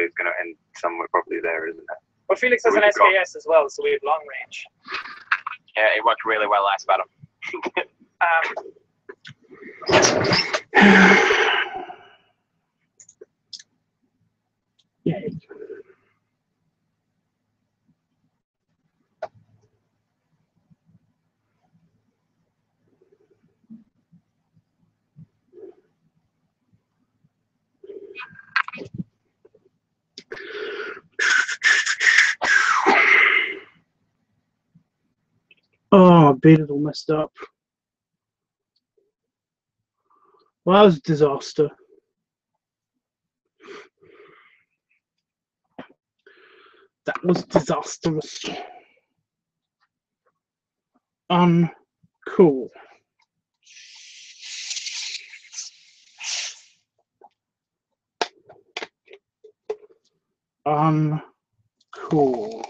it's going to end somewhere probably there, isn't it? Well, Felix has an SKS as well, so we have long range. Yeah, it worked really well last battle. Yeah. Oh, my beard is all messed up. Well, that was a disaster. That was disastrous. Uncool. Uncool.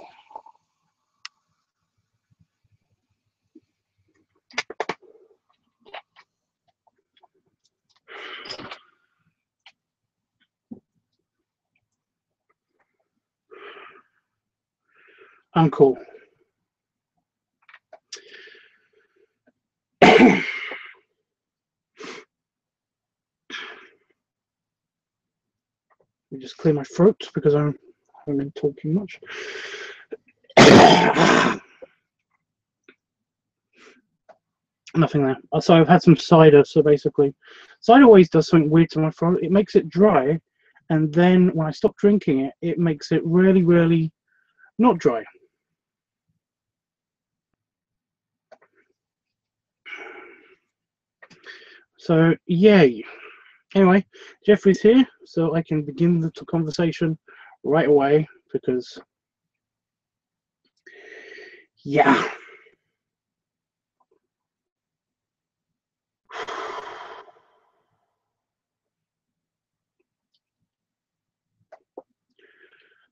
Uncool. Let me just clear my throat because I haven't been talking much. Nothing there. So I've had some cider. So basically, cider always does something weird to my throat. It makes it dry, and then when I stop drinking it, it makes it really, really not dry. So yay. Anyway, Jeffrey's here, so I can begin the conversation right away because, yeah.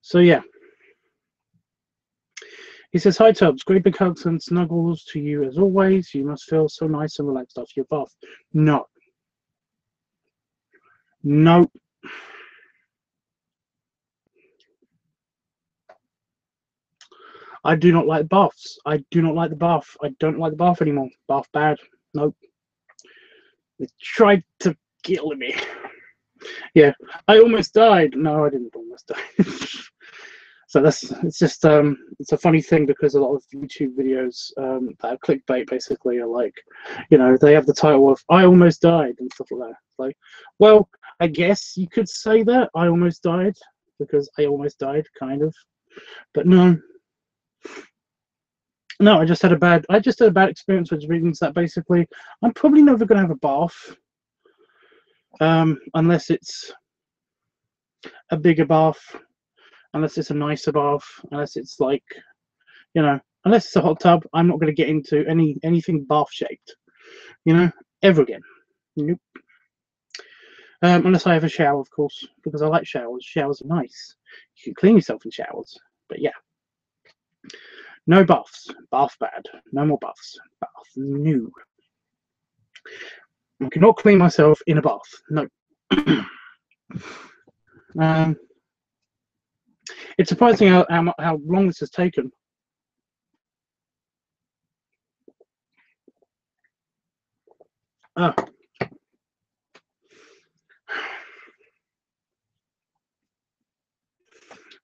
So yeah. He says, hi Tubbs, great big hugs and snuggles to you as always. You must feel so nice and relaxed after your bath. No. No. I do not like baths. I do not like the bath. I don't like the bath anymore. Bath bad. Nope. They tried to kill me. Yeah, I almost died. No, I didn't almost die. So it's just it's a funny thing because a lot of YouTube videos that are clickbait basically are like, you know, they have the title of "I almost died" and stuff like that. It's like, well, I guess you could say that I almost died because I almost died, kind of, but no, I just had a bad experience, which means that basically I'm probably never going to have a bath, unless it's a bigger bath. Unless it's a nicer bath, unless it's like, you know, unless it's a hot tub, I'm not going to get into anything bath shaped, you know, ever again. Nope. Unless I have a shower, of course, because I like showers. Showers are nice. You can clean yourself in showers, but yeah. No baths. Bath bad. No more baths. Bath new. I cannot clean myself in a bath. No. It's surprising how long this has taken. Oh.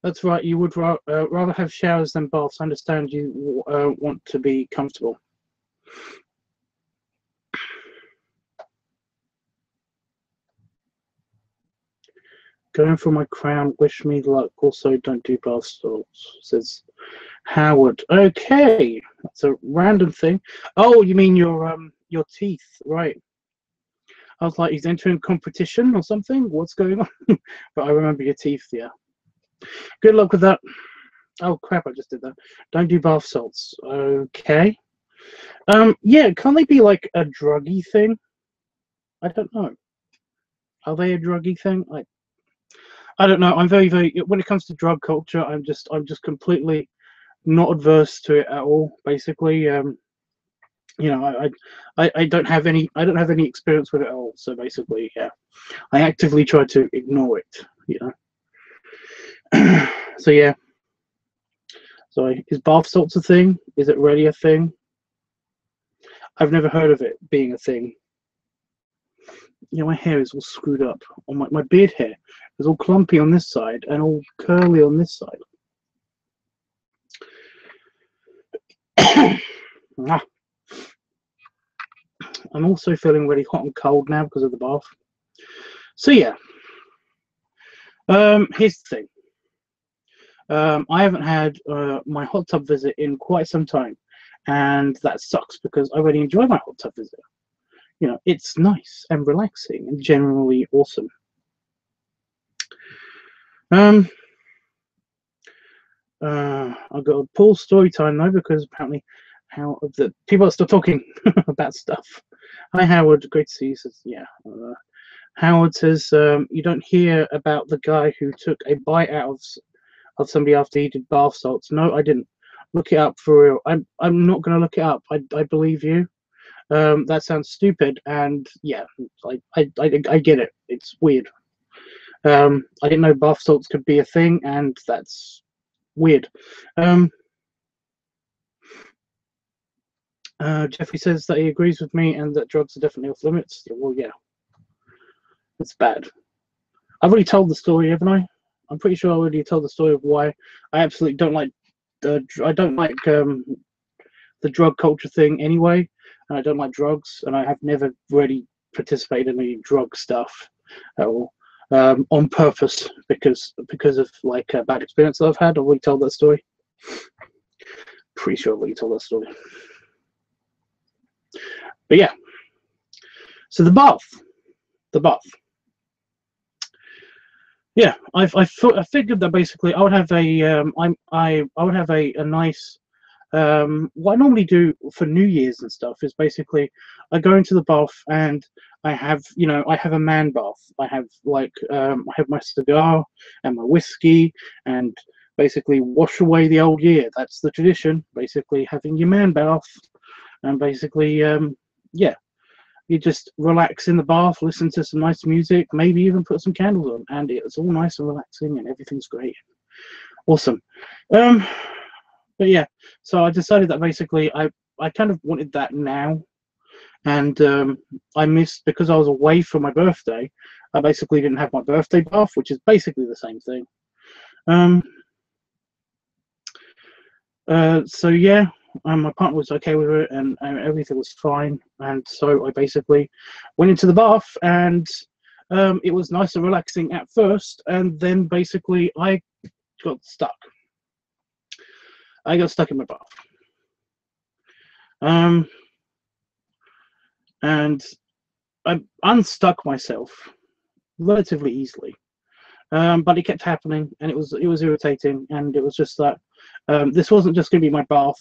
That's right, you would rather have showers than baths. I understand you want to be comfortable. Going for my crown, wish me luck. Also, don't do bath salts, says Howard. Okay, that's a random thing. Oh, you mean your teeth, right? I was like, he's entering competition or something. What's going on? But I remember your teeth, yeah. Good luck with that. Oh crap, I just did that. Don't do bath salts. Okay. Yeah, can't they be like a druggy thing? I don't know. Are they a druggy thing? I don't know. I'm very, when it comes to drug culture, I'm just completely not adverse to it at all. Basically, you know, I don't have any experience with it at all. So basically, yeah, I actively try to ignore it. You know, So yeah. So is bath salts a thing? Is it really a thing? I've never heard of it being a thing. You know, my hair is all screwed up. On my beard hair is all clumpy on this side and all curly on this side. Ah. I'm also feeling really hot and cold now because of the bath. So yeah. Here's the thing. I haven't had my hot tub visit in quite some time, and that sucks because I really enjoy my hot tub visit. You know, it's nice and relaxing and generally awesome. I've got a Paul story time though, because apparently how the people are still talking about stuff. Hi Howard, great to see you. Says, yeah. Howard says you don't hear about the guy who took a bite out of somebody after he did bath salts. No, I didn't. Look it up for real. I'm not going to look it up. I believe you. That sounds stupid, and yeah, I get it. It's weird. I didn't know bath salts could be a thing, and that's weird. Jeffrey says that he agrees with me and that drugs are definitely off limits. Well, yeah, it's bad. I've already told the story, haven't I? I'm pretty sure I already told the story of why I absolutely don't like the drug culture thing anyway, and I don't like drugs, and I have never really participated in any drug stuff at all on purpose because of like a bad experience that I've had. I've already told that story. Pretty sure I've already told that story. But yeah, so the bath. Yeah, I figured that basically I would have a I would have a nice what I normally do for New Year's and stuff is basically I go into the bath and I have a man bath. I have like I have my cigar and my whiskey and basically wash away the old year. That's the tradition, basically having your man bath, and basically yeah. You just relax in the bath, listen to some nice music, maybe even put some candles on, and it's all nice and relaxing, and everything's great, awesome. But yeah, so I decided that basically I kind of wanted that now, and I missed because I was away for my birthday. I basically didn't have my birthday bath, which is basically the same thing. So yeah. My partner was okay with it, and everything was fine. And so I basically went into the bath, and it was nice and relaxing at first. And then basically I got stuck. I got stuck in my bath, and I unstuck myself relatively easily. But it kept happening, and it was irritating, and it was just that this wasn't just going to be my bath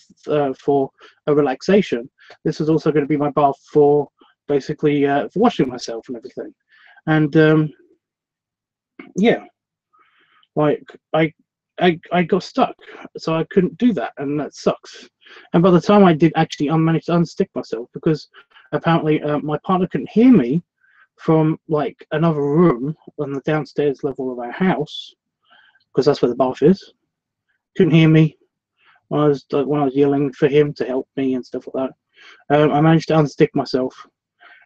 for a relaxation. This was also going to be my bath for basically for washing myself and everything. And yeah, like I got stuck, so I couldn't do that, and that sucks. And by the time I did actually manage to unstick myself, because apparently my partner couldn't hear me from like another room on the downstairs level of our house, because that's where the bath is. Couldn't hear me when I was yelling for him to help me and stuff like that. I managed to unstick myself,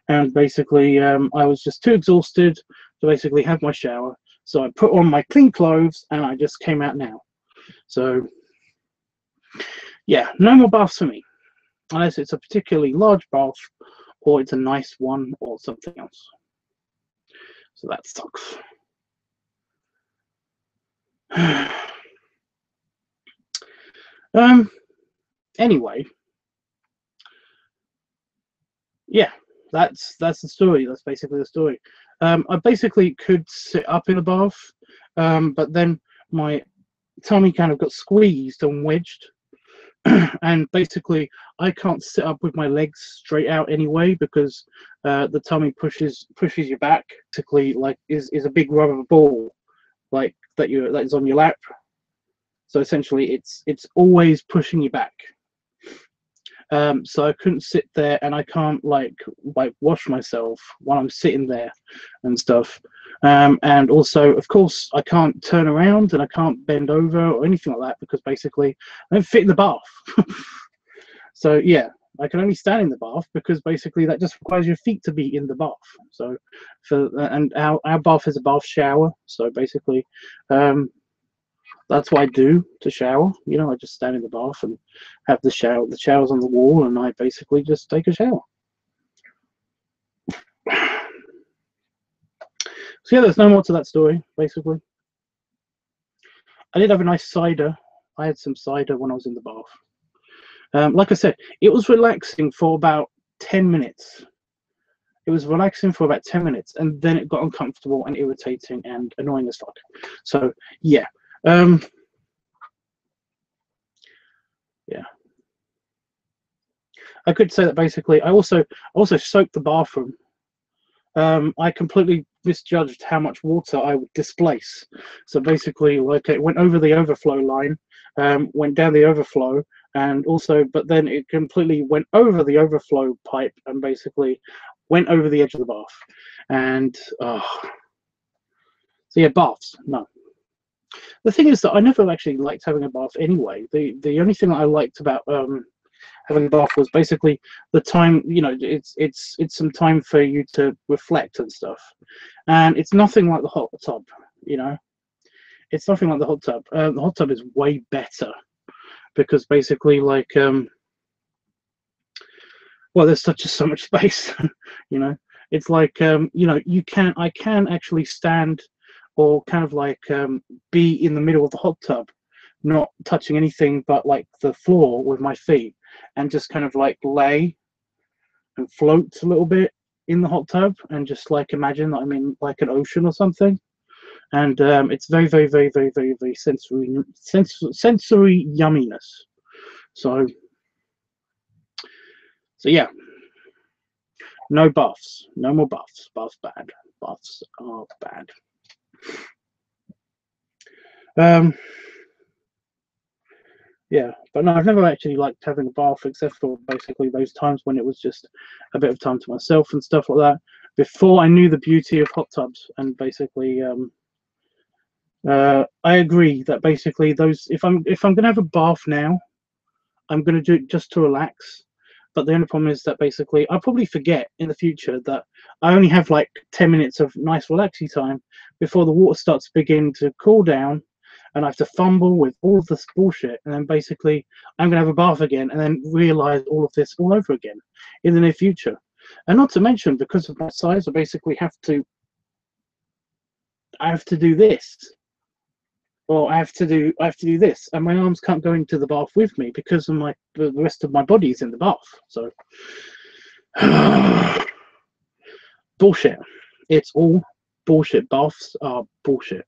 and basically I was just too exhausted to basically have my shower. So I put on my clean clothes and I just came out now. So yeah, no more baths for me, unless it's a particularly large bath or it's a nice one or something else. So that sucks. Anyway, yeah, that's the story. That's basically the story. I basically could sit up in a bath, but then my tummy kind of got squeezed and wedged, and basically I can't sit up with my legs straight out anyway, because the tummy pushes you back. Basically, like is a big rubber ball, like that is on your lap. So essentially, it's always pushing you back. So I couldn't sit there, and I can't like wash myself while I'm sitting there and stuff. And also, of course, I can't turn around and I can't bend over or anything like that because basically I don't fit in the bath. So yeah, I can only stand in the bath because basically that just requires your feet to be in the bath. So and our bath is a bath shower. So basically, that's what I do to shower. You know, I just stand in the bath and have the shower. The shower's on the wall, and I basically just take a shower. So yeah, there's no more to that story, basically. I did have a nice cider. I had some cider when I was in the bath. Like I said, it was relaxing for about 10 minutes. It was relaxing for about 10 minutes, and then it got uncomfortable and irritating and annoying as fuck. So yeah. Yeah. I could say that basically I also soaked the bathroom. I completely misjudged how much water I would displace. So basically, like, it went over the overflow line, went down the overflow, and also, but then it completely went over the overflow pipe and basically went over the edge of the bath. And so yeah, baths, no. The thing is that I never actually liked having a bath anyway. The only thing that I liked about having a bath was basically the time, you know, it's some time for you to reflect and stuff, and it's nothing like the hot tub, you know. It's nothing like the hot tub. The hot tub is way better because basically, like, well, there's so much space, you know. It's like, you know, I can actually stand or kind of like be in the middle of the hot tub, not touching anything but like the floor with my feet, and just kind of like lay and float a little bit in the hot tub and just like imagine that I'm in like an ocean or something. And it's very, very, very, very, very, very sensory yumminess. So yeah, no baths, no more baths. Baths bad. Baths are bad. Yeah, but no, I've never actually liked having a bath except for basically those times when it was just a bit of time to myself and stuff like that. Before I knew the beauty of hot tubs, and basically, I agree that basically those, if I'm gonna have a bath now, I'm gonna do it just to relax. But the only problem is that basically I'll probably forget in the future that I only have like 10 minutes of nice relaxing time before the water starts to begin to cool down, and I have to fumble with all of this bullshit, and then basically I'm gonna have a bath again, and then realize all of this all over again in the near future. And not to mention, because of my size, I basically have to do this, or I have to do this, and my arms can't go into the bath with me because of the rest of my body is in the bath. So bullshit. It's all bullshit. Baths are bullshit.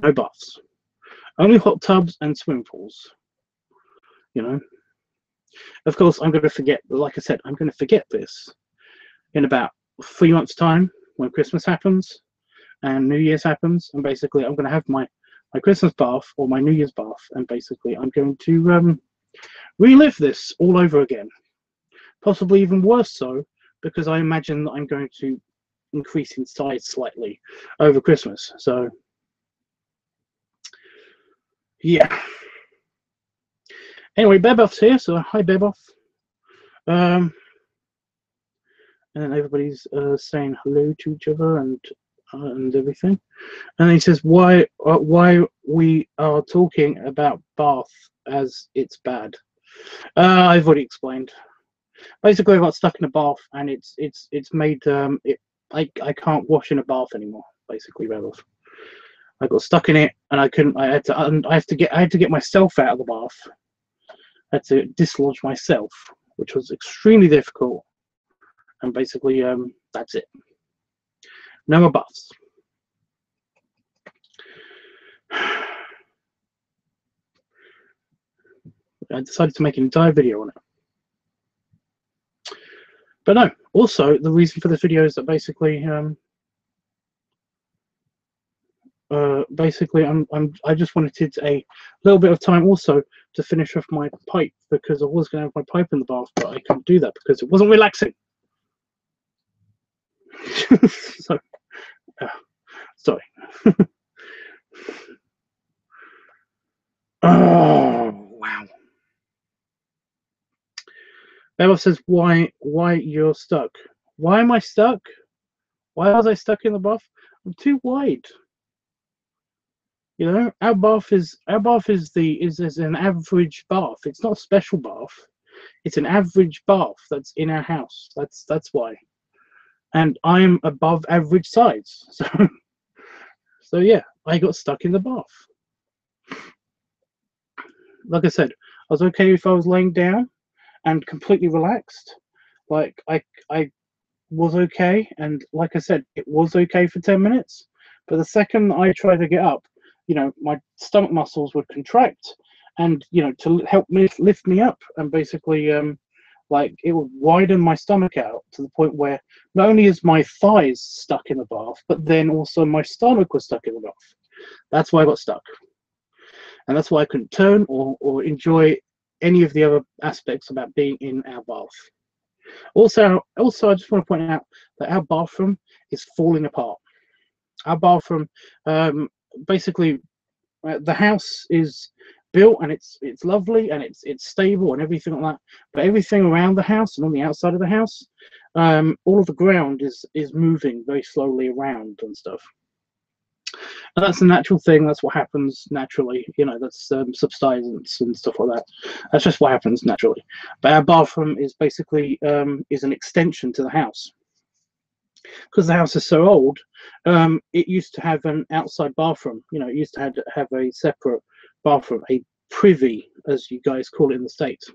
No baths. Only hot tubs and swimming pools. You know. Of course, I'm going to forget. Like I said, I'm going to forget this in about 3 months' time when Christmas happens and New Year's happens, and basically I'm going to have my Christmas bath or my New Year's bath, and basically I'm going to relive this all over again. Possibly even worse so, because I imagine that I'm going to increase in size slightly over Christmas. So yeah. Anyway, Beboff's here, so hi Beboff. And then everybody's saying hello to each other and everything. And he says why we are talking about bath as it's bad. I've already explained. Basically, I got stuck in a bath, and it's made I can't wash in a bath anymore. Basically, Beboff. I got stuck in it, and I couldn't. I had to get myself out of the bath. I had to dislodge myself, which was extremely difficult. And basically, that's it. No more baths. I decided to make an entire video on it. But no, also the reason for this video is that basically, I just wanted a little bit of time also to finish off my pipe, because I was going to have my pipe in the bath, but I couldn't do that because it wasn't relaxing. So, Sorry. Oh wow. Bella says, why you're stuck? Why am I stuck? Why was I stuck in the bath? I'm too wide. You know, our bath is an average bath. It's not a special bath. It's an average bath that's in our house. That's why. And I'm above average size. So yeah, I got stuck in the bath. Like I said, I was okay if I was laying down and completely relaxed. Like I was okay, and like I said, it was okay for 10 minutes. But the second I tried to get up, you know, my stomach muscles would contract, and you know, to help me lift me up, and basically like it would widen my stomach out to the point where not only is my thighs stuck in the bath, but then also my stomach was stuck in the bath. That's why I got stuck, and that's why I couldn't turn or enjoy any of the other aspects about being in our bath. Also, I just want to point out that our bathroom is falling apart. Our bathroom, basically, the house is built and it's lovely and it's stable and everything like that. But everything around the house and on the outside of the house, all of the ground is moving very slowly around and stuff. And that's a natural thing. That's what happens naturally. You know, that's subsidence and stuff like that. That's just what happens naturally. But our bathroom is basically is an extension to the house. Because the house is so old, it used to have an outside bathroom. You know, it used to have a separate bathroom, a privy, as you guys call it in the States.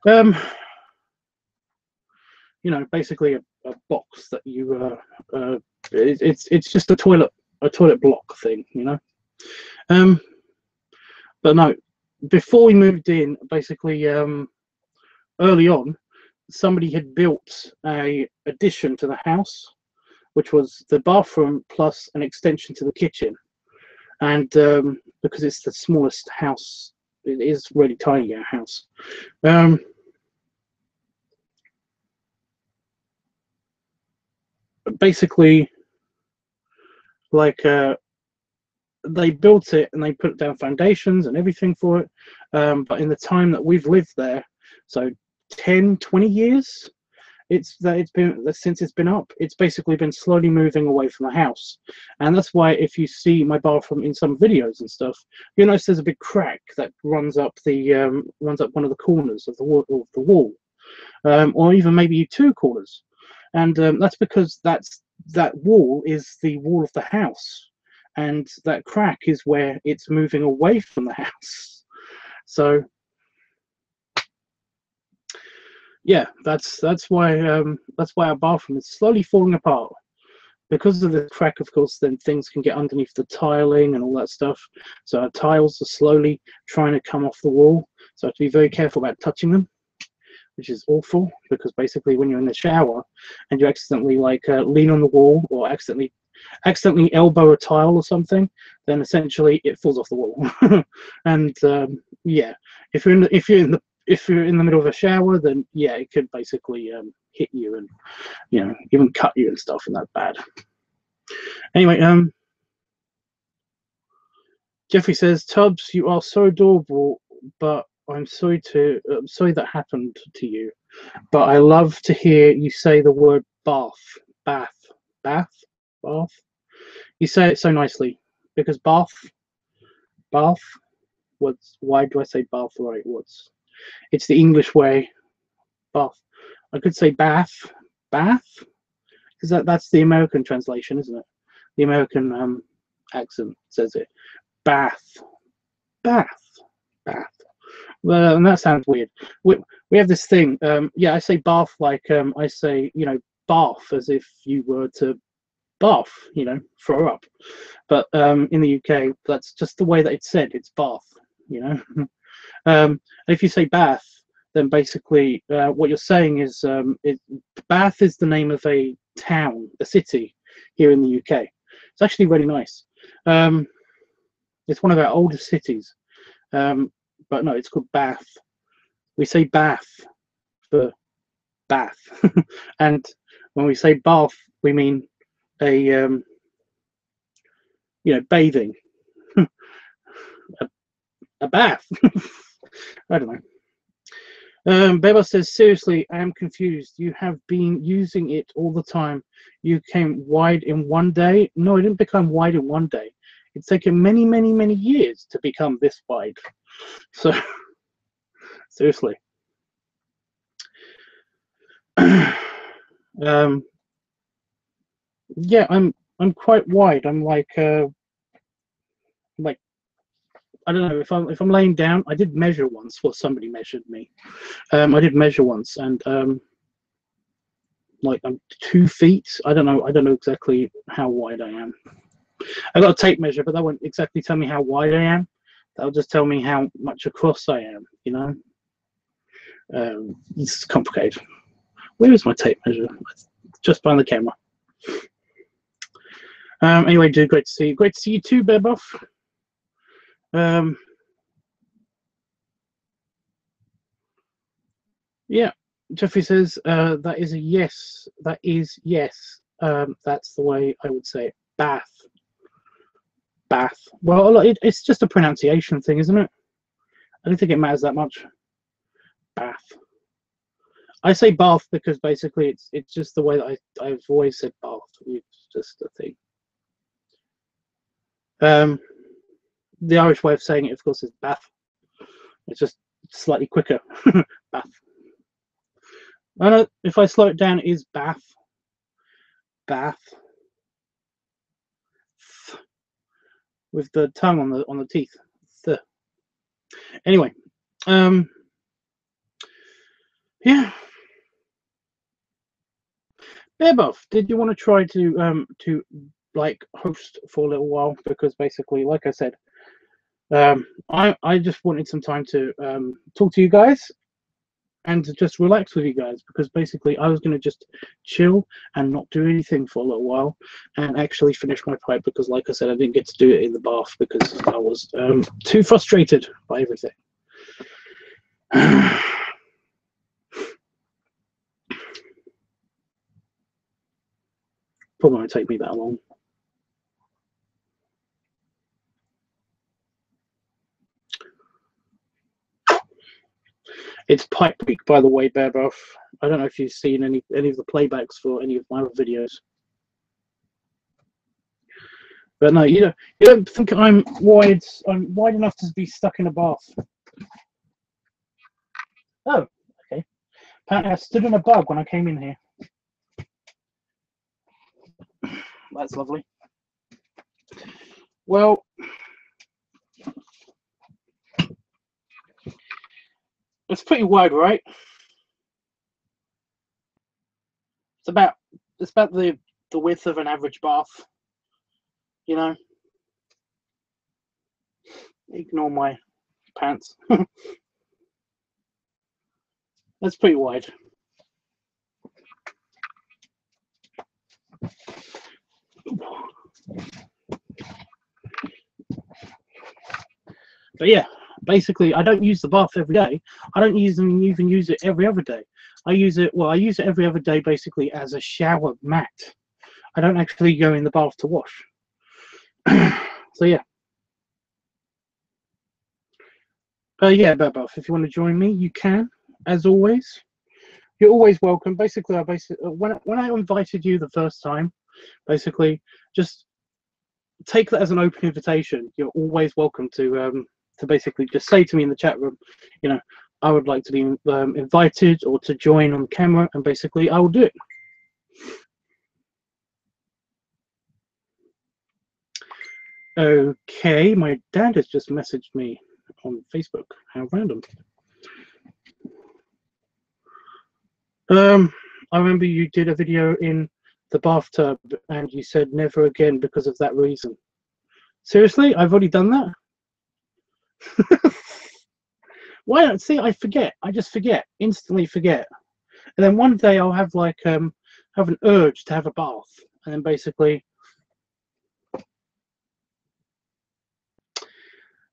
You know, basically a box that you it's just a toilet block thing, you know. But no, before we moved in, basically early on, somebody had built a addition to the house, which was the bathroom plus an extension to the kitchen. And because it's the smallest house, it is really tiny, our house. Basically, like they built it and they put down foundations and everything for it. But in the time that we've lived there, so 10-20 years, since it's been up, it's basically been slowly moving away from the house. And that's why if you see my bathroom in some videos and stuff, you'll notice there's a big crack that runs up one of the corners of the wall, or even maybe 2 corners. And that's because that wall is the wall of the house, and that crack is where it's moving away from the house. So yeah, that's why our bathroom is slowly falling apart. Because of the crack, of course, then things can get underneath the tiling and all that stuff. So our tiles are slowly trying to come off the wall. So I have to be very careful about touching them, which is awful, because basically when you're in the shower and you accidentally lean on the wall or accidentally elbow a tile or something, then essentially it falls off the wall. And yeah, if you're in the middle of a shower, then yeah, it could basically hit you and, you know, even cut you and stuff, and that's bad. Anyway, Jeffrey says, Tubbs, you are so adorable, but I'm sorry that happened to you. But I love to hear you say the word bath. You say it so nicely, because bath. Why do I say bath the right words? It's the English way. Bath. I could say bath, because that's the American translation, isn't it? The American accent says it. Bath. Well, and that sounds weird. We have this thing. Yeah, I say bath like I say, you know, bath as if you were to bath, you know, throw up. But in the UK, that's just the way that it's said. It's bath, you know. If you say bath, then basically what you're saying is Bath is the name of a town, a city here in the UK. It's actually really nice. It's one of our oldest cities, but no, it's called Bath. We say Bath for bath, and when we say bath, we mean you know, bathing, a bath. I don't know. Beba says, seriously, I am confused. You have been using it all the time. You came wide in one day? No, I didn't become wide in one day. It's taken many, many, many years to become this wide. So, seriously. Yeah, I'm quite wide. I'm like I don't know, if I'm laying down. I did measure once. Well, somebody measured me. I did measure once, and like I'm 2 feet. I don't know exactly how wide I am. I got a tape measure, but that won't exactly tell me how wide I am. That'll just tell me how much across I am. You know, it's complicated. Where is my tape measure? Just behind the camera. Anyway, dude, great to see you. Great to see you too, Bear Buff. Yeah, Jeffrey says that is a yes. That is yes. That's the way I would say it. Bath. Bath. Well, it's just a pronunciation thing, isn't it? I don't think it matters that much. Bath. I say bath because basically it's just the way that I've always said bath. It's just a thing. The Irish way of saying it, of course, is bath. It's just slightly quicker. Bath. I know if I slow it down, it is bath. Bath. Th. With the tongue on the teeth. Th. Anyway, yeah. Bear Buff, did you want to try to like host for a little while? Because basically, like I said, I just wanted some time to talk to you guys and to just relax with you guys, because basically I was going to just chill and not do anything for a little while and actually finish my pipe, because like I said, I didn't get to do it in the bath because I was too frustrated by everything. Probably won't take me that long. It's Pipe Week, by the way, Bear Buff. I don't know if you've seen any of the playbacks for any of my other videos. But no, you don't think I'm wide enough to be stuck in a bath. Oh, okay. Apparently I stood in a bug when I came in here. That's lovely. Well, it's pretty wide, right? It's about the width of an average bath. You know. Ignore my pants. That's pretty wide. But yeah, basically, I don't use the bath every day. I don't even use it every other day. I use it every other day, basically as a shower mat. I don't actually go in the bath to wash. So yeah. Yeah, Bath, if you want to join me, you can. As always, you're always welcome. Basically, when I invited you the first time, basically, just take that as an open invitation. You're always welcome to basically just say to me in the chat room, you know, I would like to be invited or to join on camera, and basically I will do it. Okay, my dad has just messaged me on Facebook. How random. I remember you did a video in the bathtub and you said never again because of that reason. Seriously? I've already done that? Why don't see? I forget. I just forget. Instantly forget. And then one day I'll have like have an urge to have a bath, and then basically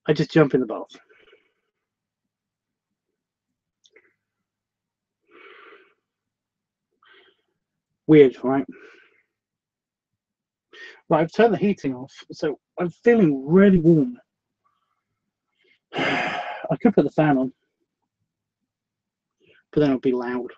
I just jump in the bath. Weird, right? Right, I've turned the heating off, so I'm feeling really warm. I could put the fan on, but then it'll be loud.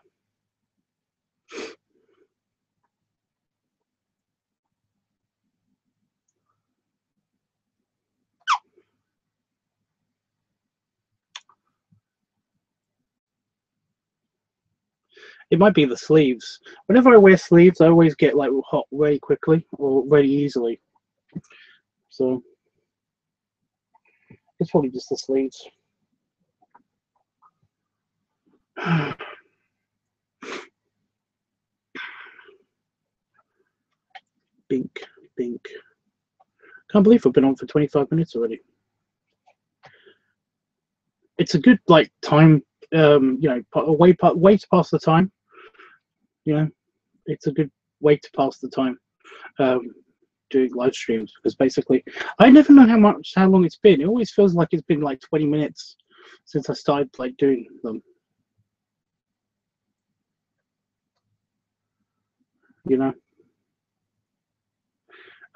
It might be the sleeves. Whenever I wear sleeves, I always get like hot very quickly or very easily. So it's probably just the sleeves. Bink, bink. Can't believe I've been on for 25 minutes already. It's a good like time, you know, way to pass the time. You know, it's a good way to pass the time doing live streams, because basically I never know how long it's been. It always feels like it's been like 20 minutes since I started like doing them. You know,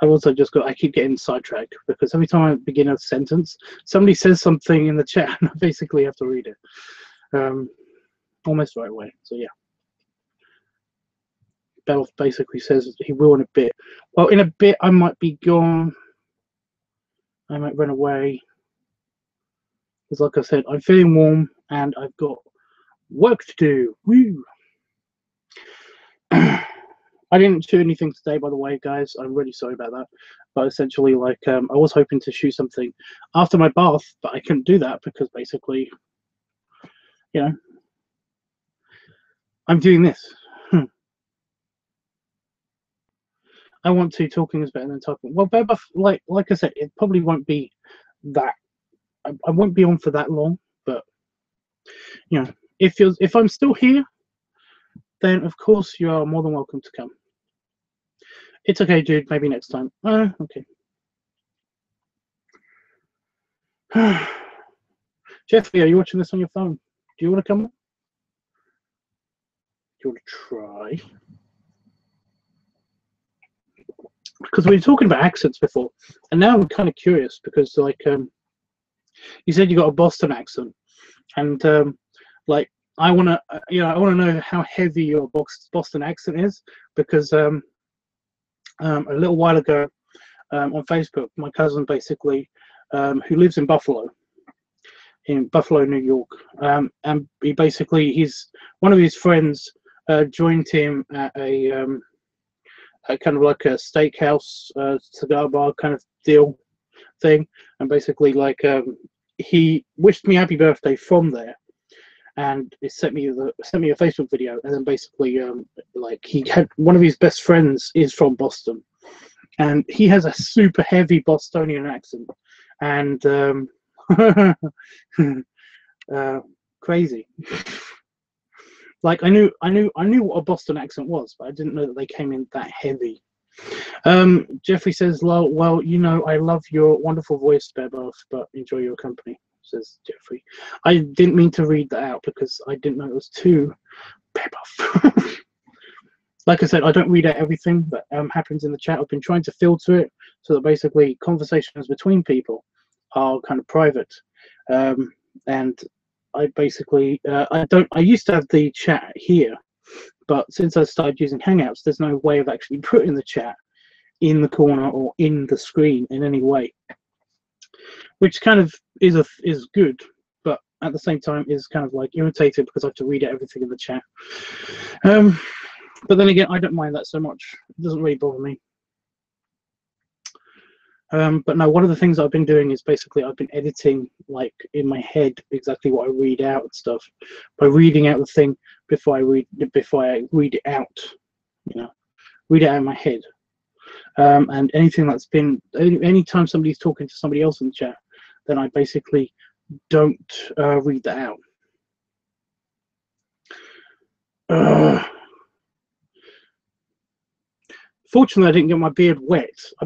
I keep getting sidetracked because every time I begin a sentence, somebody says something in the chat and I basically have to read it almost right away. So yeah, Bell basically says he will in a bit. Well, in a bit I might be gone. I might run away because, like I said, I'm feeling warm and I've got work to do. Woo! I didn't shoot anything today, by the way, guys. I'm really sorry about that. But essentially, like, I was hoping to shoot something after my bath, but I couldn't do that because basically, you know, I'm doing this. I want to. Talking is better than talking. Well, like I said, it probably won't be that. I won't be on for that long. But you know, if I'm still here, then of course you are more than welcome to come. It's okay, dude. Maybe next time. Okay. Jeffrey, are you watching this on your phone? Do you want to come? Do you want to try? Because we were talking about accents before, and now I'm kind of curious because, like, you said you got a Boston accent, and like, I want to, I want to know how heavy your Boston accent is, because a little while ago on Facebook, my cousin basically, who lives in Buffalo, New York, and he's one of his friends joined him at a kind of like a steakhouse, cigar bar kind of deal thing, and basically like he wished me happy birthday from there, and it sent me a Facebook video, and then basically like he had one of his best friends is from Boston, and he has a super heavy Bostonian accent, and crazy. Like I knew what a Boston accent was, but I didn't know that they came in that heavy. Jeffrey says, well, you know, I love your wonderful voice, Bebos, but enjoy your company, says Jeffrey. I didn't mean to read that out because I didn't know it was too Bebos. Like I said, I don't read out everything that happens in the chat. I've been trying to filter it so that basically conversations between people are kind of private. And I basically, I used to have the chat here, but since I started using Hangouts, there's no way of actually putting the chat in the corner or in the screen in any way, which kind of is good, but at the same time is kind of like irritating because I have to read out everything in the chat. But then again, I don't mind that so much. It doesn't really bother me. But no, one of the things I've been doing is basically I've been editing like in my head exactly what I read out and stuff by reading out the thing before I read it out, you know, read it out in my head. And anything that's been, anytime somebody's talking to somebody else in the chat, then I basically don't read that out. Fortunately, I didn't get my beard wet. I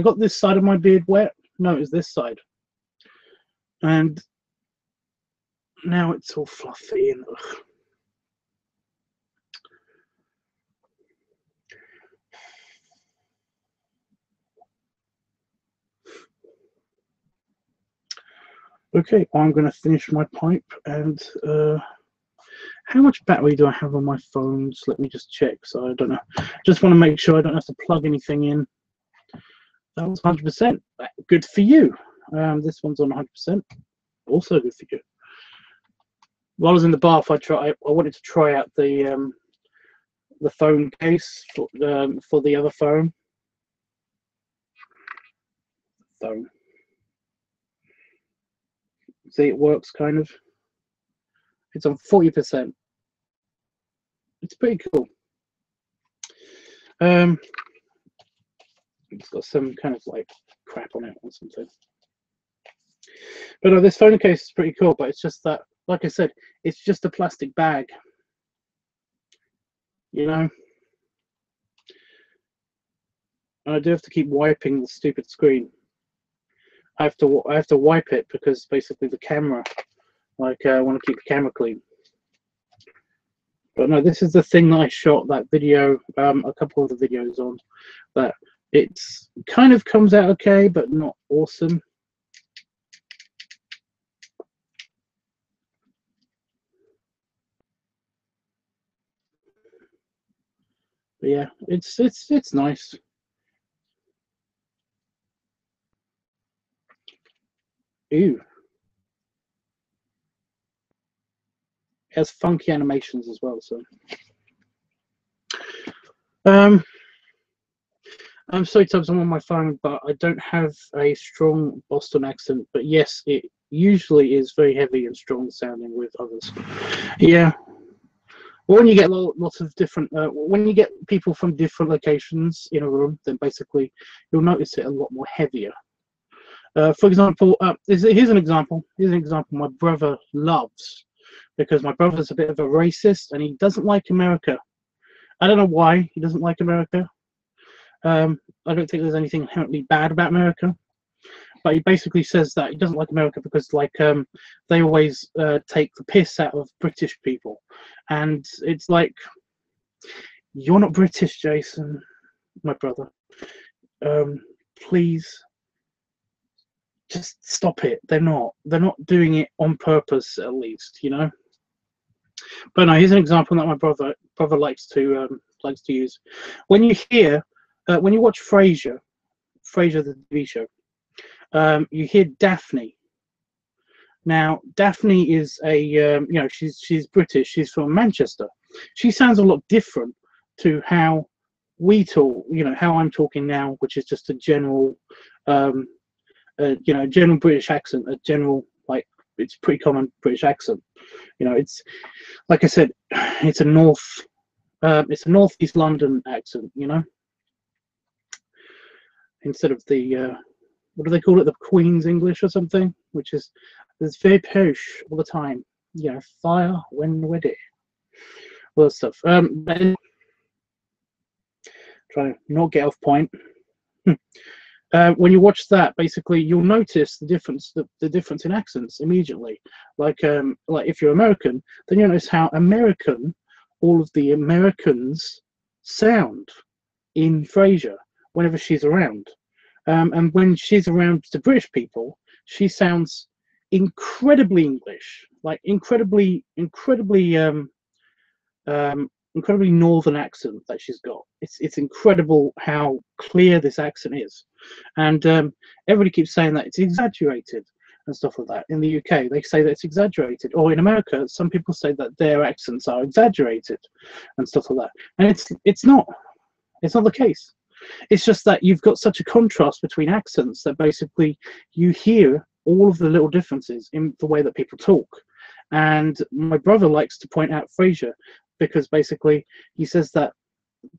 got this side of my beard wet. No, it was this side. And now it's all fluffy and ugh. Okay, I'm going to finish my pipe. And how much battery do I have on my phones? Let me just check. So I don't know. Just want to make sure I don't have to plug anything in. That was 100%. Good for you. This one's on 100%. Also good for you. While I was in the bath, I wanted to try out the phone case for the other phone. See, it works kind of. It's on 40%. It's pretty cool. It's got some kind of like crap on it or something. But no, this phone case is pretty cool. But it's just that, like I said, it's just a plastic bag. You know. And I do have to keep wiping the stupid screen. I have to wipe it because basically the camera, like I want to keep the camera clean. But no, this is the thing that I shot that video, a couple of the videos on. That it's kind of comes out okay, but not awesome. But yeah, it's nice. Ew. It has funky animations as well, so. I'm sorry, Tubbs, I'm on my phone, but I don't have a strong Boston accent. But yes, it usually is very heavy and strong sounding with others. Yeah. Well, when you get lots of different, when you get people from different locations in a room, then basically you'll notice it a lot more heavier. For example, here's an example. Here's an example my brother loves, because my brother's a bit of a racist and he doesn't like America. I don't know why he doesn't like America. I don't think there's anything inherently bad about America, but he basically says that he doesn't like America because, like, they always take the piss out of British people, and it's like, you're not British, Jason, my brother. Please, just stop it. They're not doing it on purpose, at least, you know. But no, here's an example that my brother likes to use. When you hear. When you watch Frasier the TV show, you hear Daphne. Now, Daphne is a, you know, she's British. She's from Manchester. She sounds a lot different to how we talk. You know, how I'm talking now, which is just a general, you know, general British accent. A general, like, it's pretty common British accent. You know, it's like I said, it's a northeast London accent. You know. Instead of the what do they call it, the Queen's English or something, which is it's very posh all the time. Yeah, fire when ready. All that stuff. Trying to not get off point. When you watch that, basically you'll notice the difference, the difference in accents immediately. Like if you're American, then you'll notice how American all of the Americans sound in Frasier whenever she's around. And when she's around the British people, she sounds incredibly English, like incredibly northern accent that she's got. It's incredible how clear this accent is, and everybody keeps saying that it's exaggerated and stuff like that. In the UK, they say that it's exaggerated, or in America, some people say that their accents are exaggerated and stuff like that. And it's not the case. It's just that you've got such a contrast between accents that basically you hear all of the little differences in the way that people talk. And my brother likes to point out Frasier because basically he says that,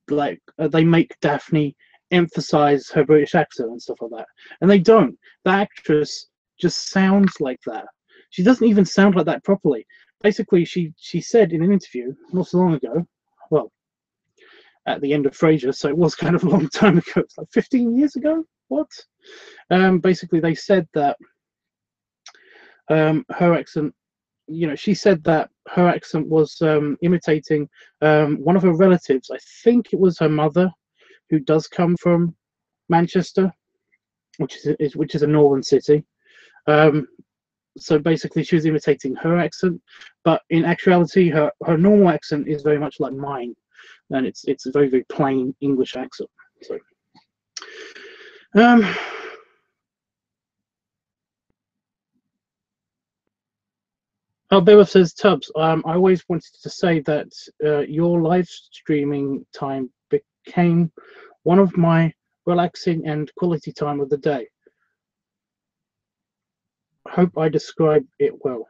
like, they make Daphne emphasize her British accent and stuff like that, and they don't. The actress just sounds like that. She doesn't even sound like that properly. Basically, she said in an interview not so long ago, well, at the end of Frasier, so it was kind of a long time ago. It's like 15 years ago. What? Basically, they said that her accent, you know, she said that her accent was imitating one of her relatives. I think it was her mother, who does come from Manchester, which is a northern city. So basically, she was imitating her accent, but in actuality, her normal accent is very much like mine, and it's a very, very plain English accent. So, oh, Bella says, Tubbs, I always wanted to say that your live streaming time became one of my relaxing and quality time of the day. Hope I described it well.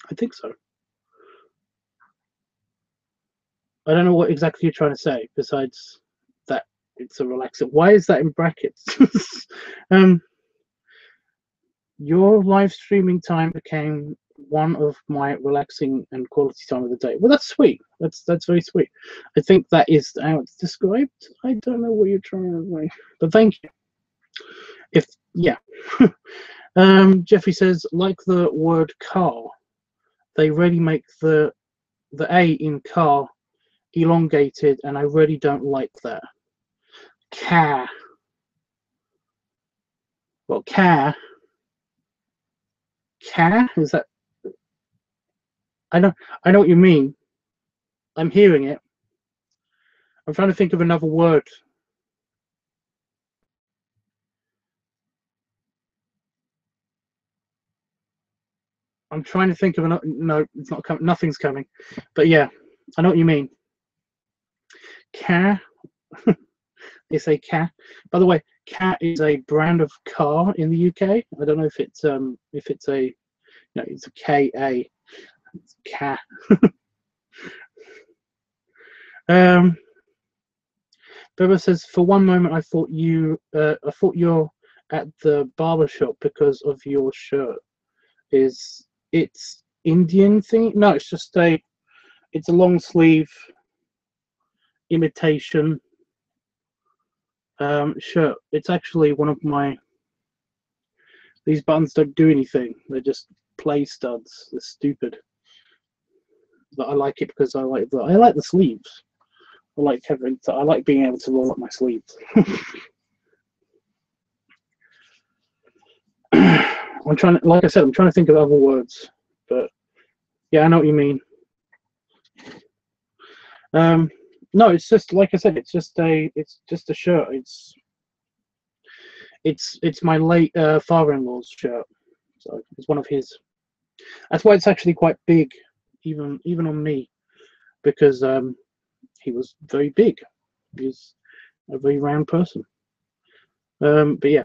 I think so. I don't know what exactly you're trying to say besides that it's a relaxing. Why is that in brackets? Your live streaming time became one of my relaxing and quality time of the day. Well, that's sweet. That's very sweet. I think that is how it's described. I don't know what you're trying to say, but thank you. If yeah. Jeffrey says, like the word car, they really make the A in car elongated, and I really don't like that. Car. Well, car. Car? Is that? I know what you mean. I'm hearing it. I'm trying to think of another word. I'm trying to think of another. No, it's not coming. Nothing's coming. But yeah, I know what you mean. Car. They say car. By the way, car is a brand of car in the UK. I don't know if it's a no, it's a KA. It's car. Beba says, for one moment I thought you're at the barber shop because of your shirt. It's Indian thing? No, it's just it's a long sleeve imitation shirt. It's actually one of my. These buttons don't do anything. They're just play studs. They're stupid. But I like it because I like the sleeves. I like being able to roll up my sleeves. I'm trying to, like I said, I'm trying to think of other words, but yeah, I know what you mean. No, it's just like I said, it's just a shirt. It's my late father-in-law's shirt, so it's one of his. That's why it's actually quite big, even on me, because he was very big. He was a very round person. But yeah.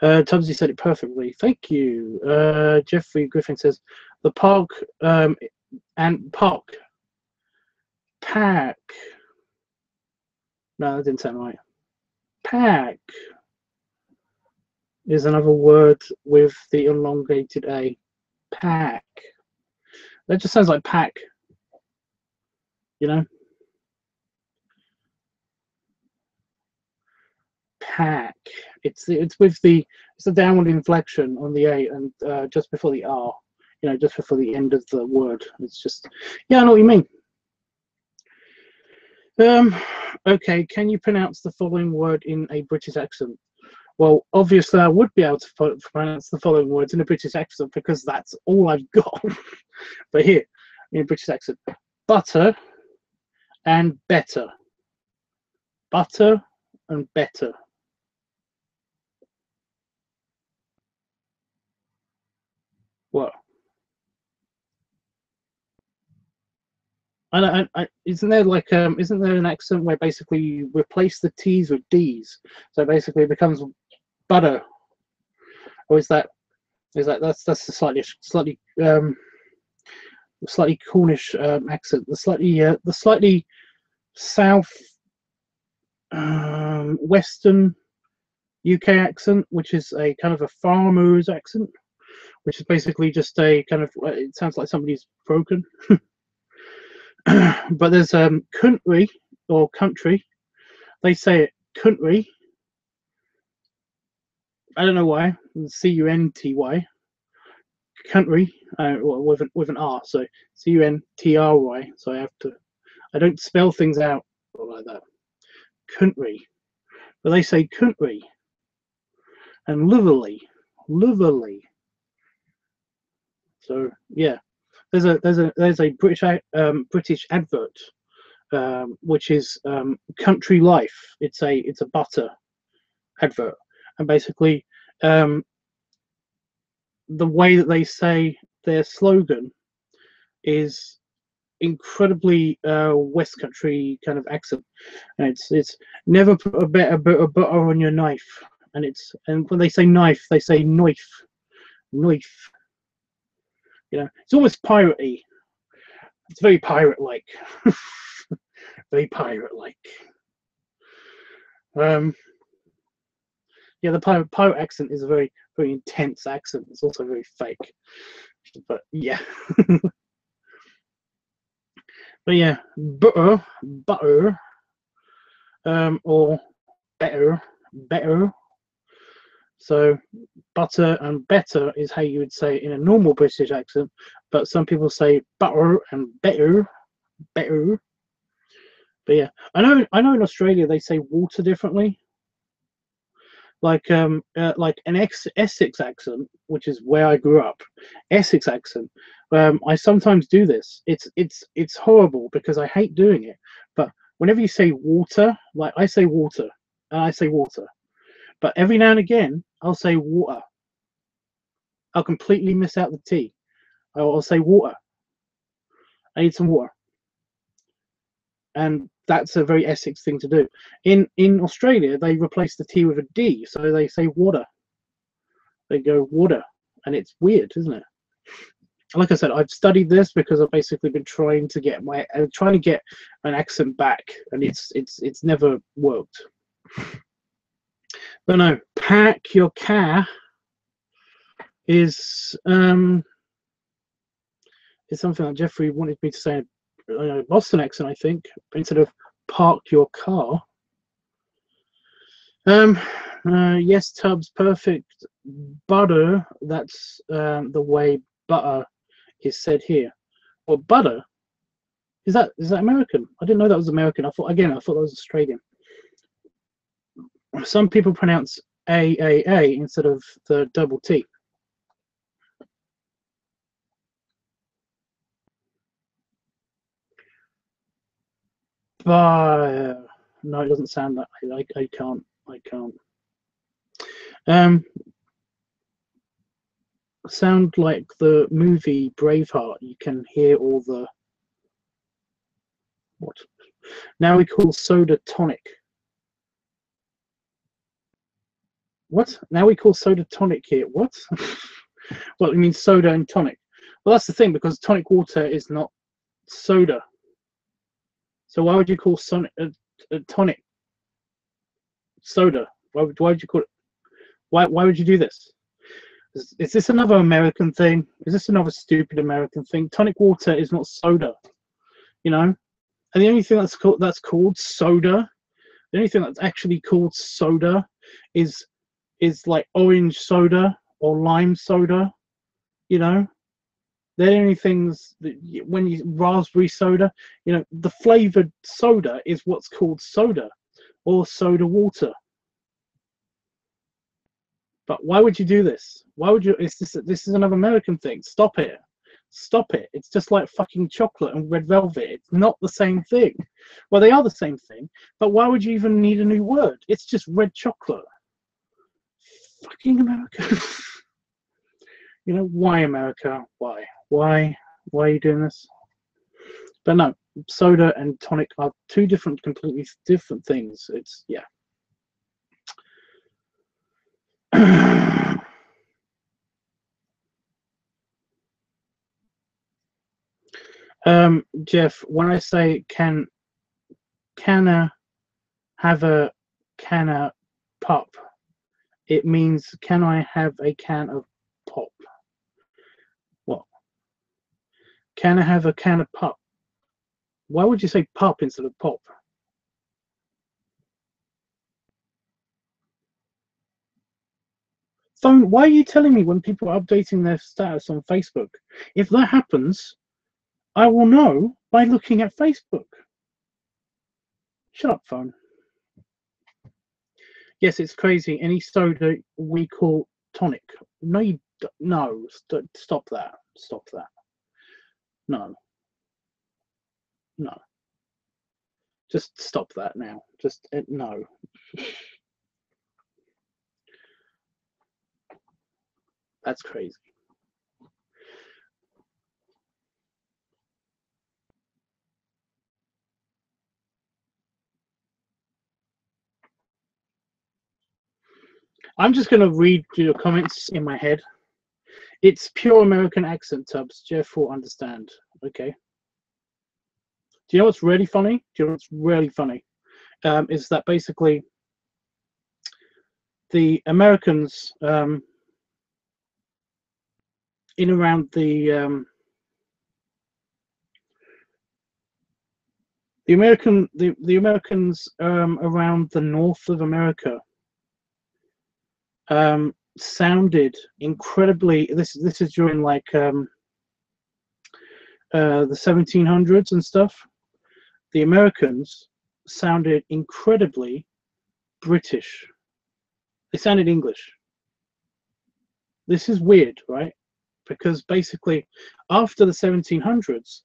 Tubbsy said it perfectly. Thank you. Jeffrey Griffin says the park and park pack. No, that didn't sound right. Pack is another word with the elongated A. Pack. That just sounds like pack. You know. Pack. It's with the downward inflection on the A and just before the R. You know, just before the end of the word. It's just, yeah, I know what you mean. Okay, can you pronounce the following word in a British accent? Well, obviously I would be able to pronounce the following words in a British accent because that's all I've got. But here, in a British accent, butter and better. Butter and better. What? Isn't there like isn't there an accent where basically you replace the T's with D's, so basically it becomes butter, or is that's a slightly Cornish accent, the slightly south western UK accent, which is a kind of a farmer's accent, which is basically just a kind of, it sounds like somebody's broken. But there's country or country. They say it country. I don't know why. C-U-N-T-Y. Country with an R. So C-U-N-T-R-Y. So I don't spell things out like that. Country. But they say country. and Liverly. So yeah, there's a British advert, which is Country Life. It's a butter advert, and basically the way that they say their slogan is incredibly West Country kind of accent, and it's never put a bit of butter on your knife, and when they say knife, they say knife. You know, it's almost piratey. It's very pirate-like. Very pirate-like. Yeah, the pirate accent is a very, very intense accent. It's also very fake. But yeah. But yeah, butter, or better. So butter and better is how you would say it in a normal British accent, but some people say butter and better. But yeah, I know in Australia they say water differently. Like an Essex accent, which is where I grew up. Essex accent. I sometimes do this. It's horrible because I hate doing it. But whenever you say water, like I say water, and I say water. But every now and again, I'll say water. I'll completely miss out the T. I'll say water. I need some water. And that's a very Essex thing to do. In Australia, they replace the T with a D, so they say water. They go water, and it's weird, isn't it? Like I said, I've studied this because I've basically been trying to get an accent back, and it's never worked. But no, pack your car is something that Jeffrey wanted me to say in a Boston accent, I think, instead of park your car. Yes, Tubbs, perfect. Butter, that's the way butter is said here. Well, butter, is that American? I didn't know that was American. I thought that was Australian. Some people pronounce A instead of the double T. But no, it doesn't sound that. I can't. Sound like the movie Braveheart. You can hear all the what? Now we call soda tonic. What? Now we call soda tonic here. What? Well, it means soda and tonic. Well, that's the thing, because tonic water is not soda. So why would you call a tonic soda? Why would you call it? Why would you do this? Is this another American thing? Is this another stupid American thing? Tonic water is not soda, you know. And the only thing that's called soda, the only thing that's actually called soda is like orange soda or lime soda, you know. They're the only things that when you raspberry soda, you know, the flavored soda is what's called soda or soda water. But why would you do this? Why would you? This is another American thing. Stop it. Stop it. It's just like fucking chocolate and red velvet. It's not the same thing. Well, they are the same thing, but why would you even need a new word? It's just red chocolate. Fucking America. You know, why America? Why are you doing this? But no, soda and tonic are two completely different things. It's, yeah. Jeff, when I say can I have a can of pop, it means can I have a can of pop? What? Can I have a can of pop? Why would you say pop instead of pop? Phone, why are you telling me when people are updating their status on Facebook? If that happens, I will know by looking at Facebook. Shut up, phone. Yes, it's crazy. Any soda we call tonic. No, you no. Stop that. Stop that. No. No. Just stop that now. Just no. That's crazy. I'm just going to read your comments in my head. It's pure American accent, Tubbs. Jeff will understand. Okay. Do you know what's really funny? Do you know what's really funny? Is that basically the Americans in around the Americans around the north of America sounded incredibly. This is during like the 1700s and stuff. The Americans sounded incredibly British. They sounded English. This is weird, right? Because basically, after the 1700s,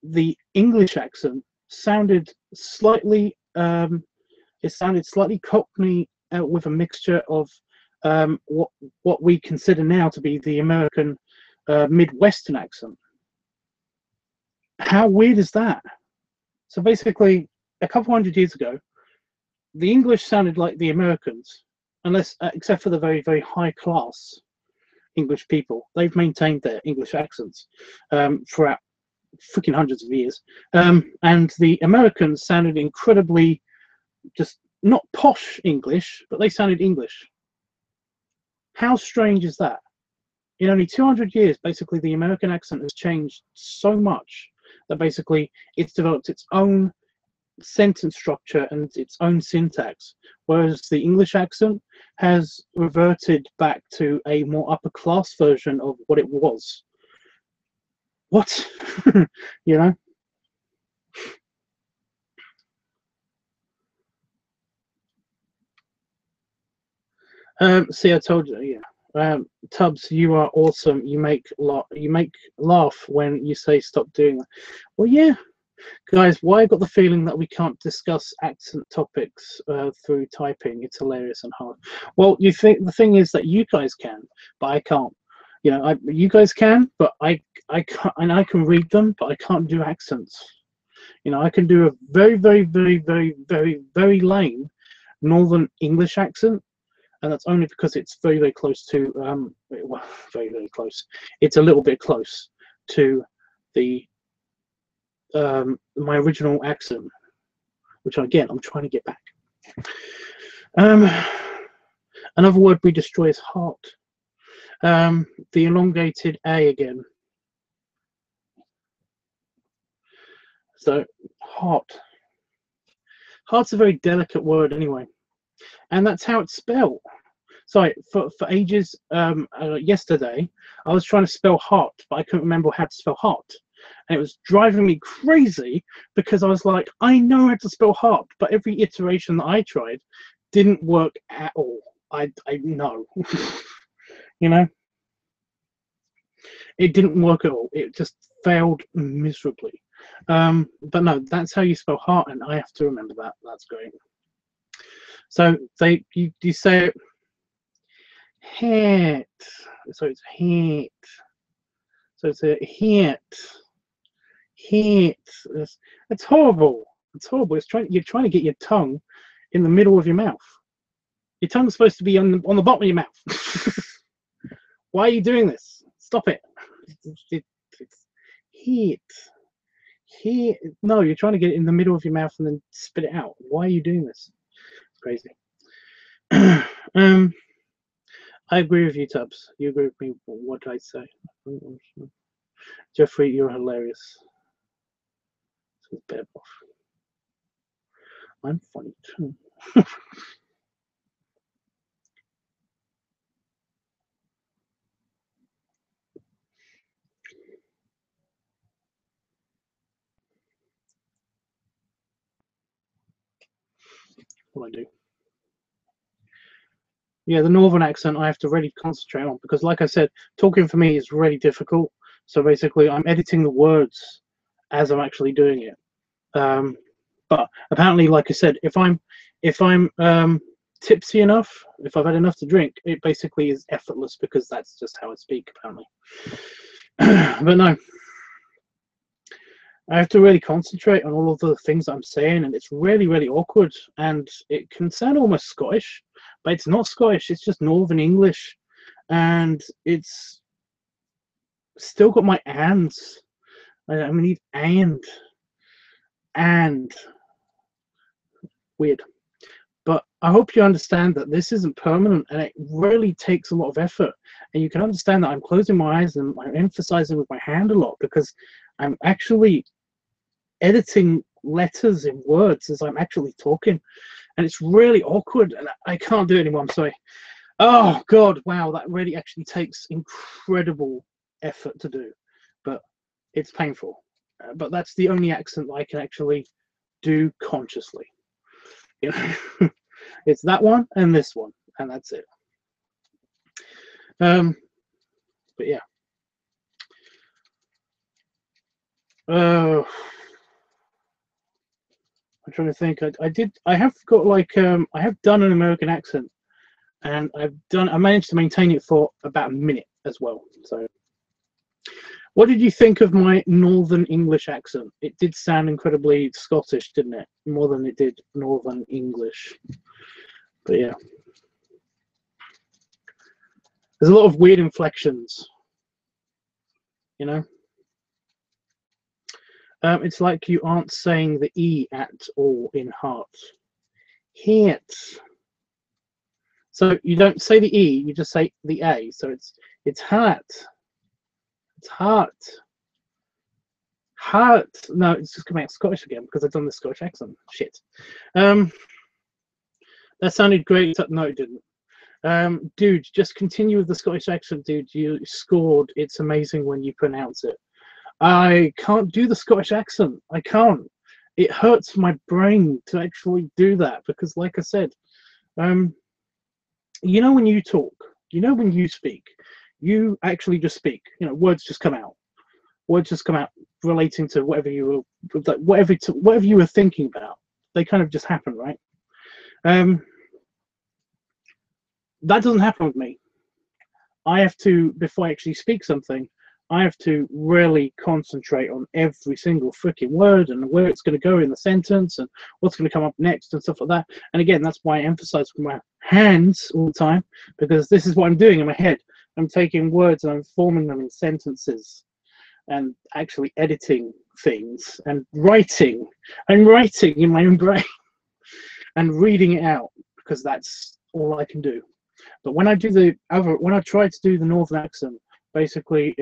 the English accent sounded slightly. It sounded slightly Cockney with a mixture of what we consider now to be the American Midwestern accent. How weird is that? So basically, a couple hundred years ago, the English sounded like the Americans, unless except for the very, very high class English people. They've maintained their English accents throughout freaking hundreds of years. And the Americans sounded incredibly, just not posh English, but they sounded English. How strange is that? In only 200 years, basically, the American accent has changed so much that basically it's developed its own sentence structure and its own syntax, whereas the English accent has reverted back to a more upper class version of what it was. What? You know? See, I told you, yeah. Tubbs, you are awesome. You make laugh when you say stop doing that. Well, yeah, guys. Why I got the feeling that we can't discuss accent topics through typing? It's hilarious and hard. Well, you think the thing is that you guys can, but I can't. You know, you guys can, but I can't, and I can read them, but I can't do accents. You know, I can do a very, very, very, very, very, very lame Northern English accent. And that's only because it's very, very close to, well, very, very close. It's a little bit close to the my original accent, which again I'm trying to get back. Another word we destroy is heart. The elongated A again. So heart. Heart's a very delicate word anyway, and that's how it's spelled. Sorry, for ages, yesterday, I was trying to spell heart, but I couldn't remember how to spell heart. And it was driving me crazy because I was like, I know how to spell heart, but every iteration that I tried didn't work at all. I know. You know? It didn't work at all. It just failed miserably. But no, that's how you spell heart, and I have to remember that. That's great. So you say it. Hit. So it's hit. So it's a hit. Hit. It's horrible. It's horrible. You're trying to get your tongue in the middle of your mouth. Your tongue's supposed to be on the bottom of your mouth. Why are you doing this? Stop it. It's hit. Hit. No, you're trying to get it in the middle of your mouth and then spit it out. Why are you doing this? It's crazy. I agree with you, Tubbs. You agree with me. What did I say? Jeffrey, you're hilarious. So bad off. I'm funny too. What do I do? Yeah, the northern accent I have to really concentrate on because, like I said, talking for me is really difficult. So basically, I'm editing the words as I'm actually doing it. But apparently, like I said, if I'm tipsy enough, if I've had enough to drink, it basically is effortless because that's just how I speak, apparently. But no, I have to really concentrate on all of the things I'm saying, and it's really, really awkward. And it can sound almost Scottish, but it's not Scottish. It's just Northern English, and it's still got my ands. I need and weird. But I hope you understand that this isn't permanent, and it really takes a lot of effort. And you can understand that I'm closing my eyes and I'm emphasizing with my hand a lot because I'm actually editing letters in words as I'm actually talking, and it's really awkward, and I can't do it anymore. I'm sorry. Oh God, wow, that really actually takes incredible effort to do, but it's painful. But that's the only accent that I can actually do consciously. You know, it's that one and this one, and that's it. But yeah. I'm trying to think. I have got like I have done an American accent, and I managed to maintain it for about a minute as well. So what did you think of my Northern English accent? It did sound incredibly Scottish, didn't it? More than it did Northern English. But yeah, there's a lot of weird inflections, you know. It's like you aren't saying the E at all in heart. Heart. So you don't say the E, you just say the A. So it's heart. It's heart. Heart. No, it's just coming out Scottish again because I've done the Scottish accent. Shit. That sounded great. No, it didn't. Dude, just continue with the Scottish accent, dude. You scored. It's amazing when you pronounce it. I can't do the Scottish accent. I can't. It hurts my brain to actually do that because, like I said, you know, when you talk, you know, when you speak, you actually just speak. You know, words just come out. Words just come out relating to whatever you were, whatever you were thinking about. They kind of just happen, right? That doesn't happen with me. I have to, before I actually speak something, I have to really concentrate on every single freaking word and where it's going to go in the sentence and what's going to come up next and stuff like that. And again, that's why I emphasize with my hands all the time, because this is what I'm doing in my head. I'm taking words and I'm forming them in sentences and actually editing things and writing. I'm writing in my own brain and reading it out because that's all I can do. But when I do when I try to do the Northern accent, basically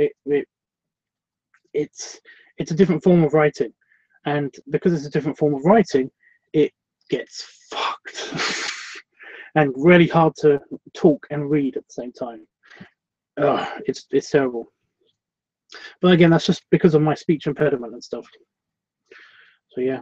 it's a different form of writing, and because it's a different form of writing, it gets fucked and really hard to talk and read at the same time. It's terrible. But again, that's just because of my speech impediment and stuff. So yeah.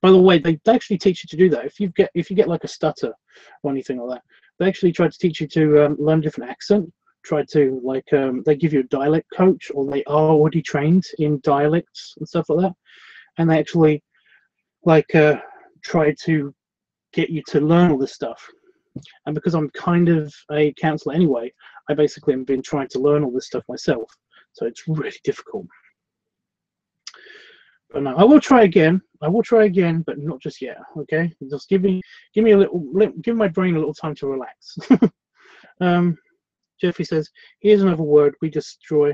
By the way, they actually teach you to do that. If you get like a stutter or anything like that, they actually try to teach you to learn a different accent. Try to like they give you a dialect coach, or they are already trained in dialects and stuff like that, and they actually like try to get you to learn all this stuff. And because I'm kind of a counselor anyway, I basically have been trying to learn all this stuff myself, so it's really difficult. But no, I will try again, but not just yet. Okay, just give me a little, give my brain a little time to relax. Jeffrey says, here's another word we destroy.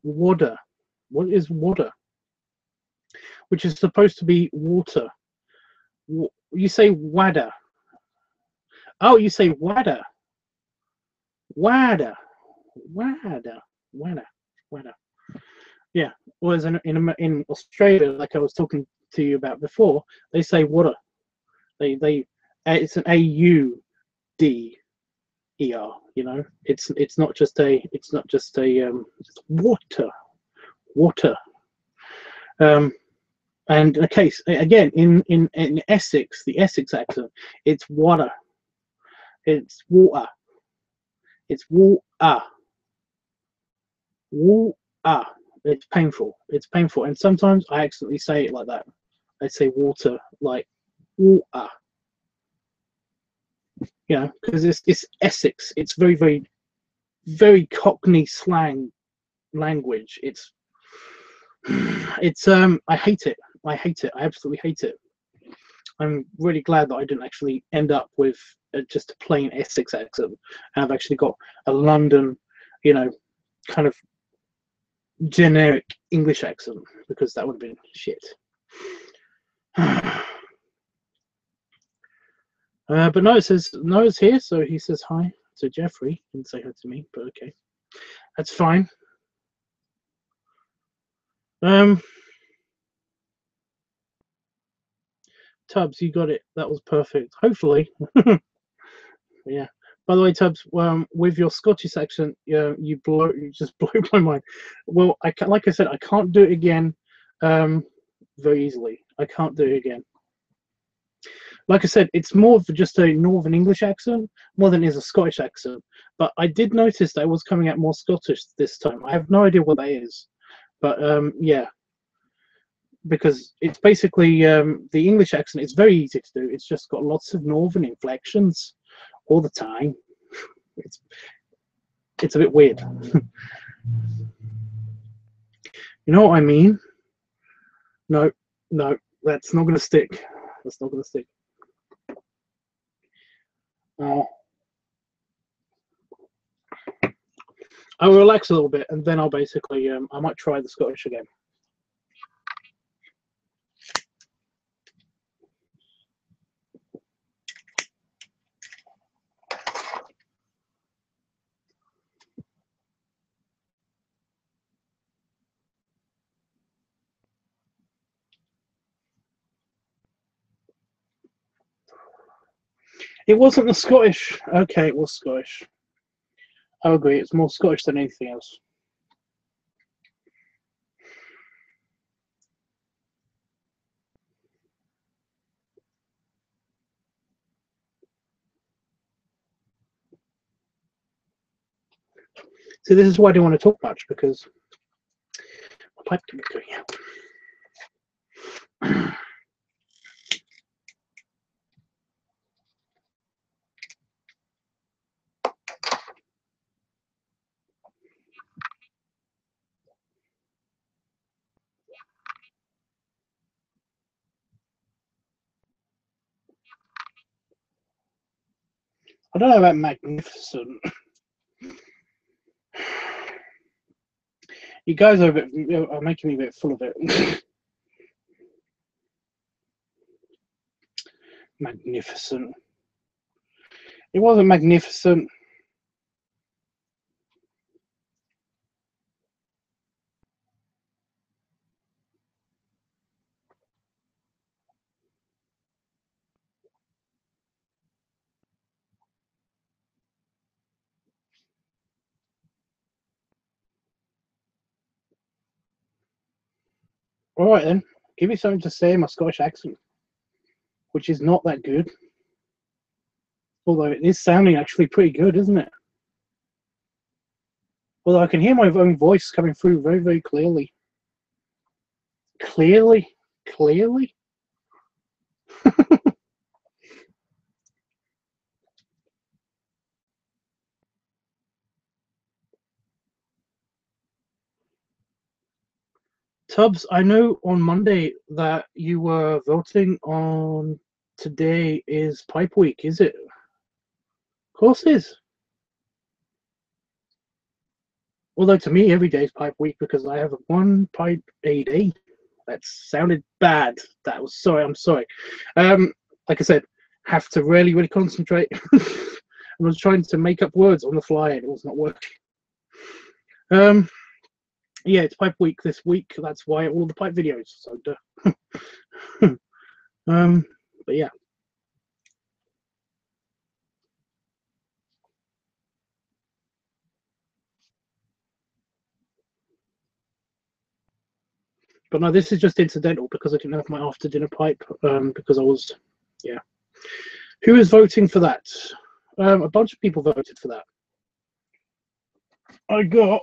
Water. What is water? Which is supposed to be water. You say wada. Oh, you say wada. Wada. Wada. Wada. Wada. Yeah. Whereas in Australia, like I was talking to you about before, they say water. It's an A-U-D. ER, you know, it's not just a it's water. And a case again in Essex, the Essex accent, it's water. It's water. It's water. Water. It's painful. It's painful. And sometimes I accidentally say it like that. I say water, like water. You know, because it's Essex. It's very, very, very Cockney slang language. I hate it. I hate it. I absolutely hate it. I'm really glad that I didn't actually end up with just a plain Essex accent. I've actually got a London, you know, kind of generic English accent, because that would have been shit. But no, it says Noah's here, so he says hi to Jeffrey. He didn't say hi to me, but okay, that's fine. Tubbs, you got it. That was perfect. Hopefully. Yeah. By the way, Tubbs, with your Scottish accent, you just blew my mind. Well, like I said, I can't do it again very easily. I can't do it again. Like I said, it's more of just a Northern English accent more than it is a Scottish accent. But I did notice that it was coming out more Scottish this time. I have no idea what that is. But yeah, because it's basically the English accent. It's very easy to do. It's just got lots of Northern inflections all the time. It's a bit weird. You know what I mean? No, that's not going to stick. That's not going to stick. I'll relax a little bit, and then I'll basically, I might try the Scottish again. It wasn't the Scottish. Okay, it was Scottish. I agree. It's more Scottish than anything else. So this is why I didn't want to talk much, because my pipe can be going out. I don't know about magnificent. You guys are making me a bit full of it. Magnificent. It wasn't magnificent. All right then, give me something to say in my Scottish accent, which is not that good. Although it is sounding actually pretty good, isn't it? Although I can hear my own voice coming through very, very clearly. Clearly? Tubbs, I know on Monday that you were voting on today is Pipe Week, is it? Of course it is. Although to me, every day is Pipe Week because I have one pipe a day. That sounded bad. That was sorry. I'm sorry. Like I said, have to really, really concentrate. I was trying to make up words on the fly and it was not working. Yeah, it's Pipe Week this week. That's why all the pipe videos. So, but yeah. But no, this is just incidental because I didn't have my after dinner pipe because I was, yeah. Who is voting for that? A bunch of people voted for that. I got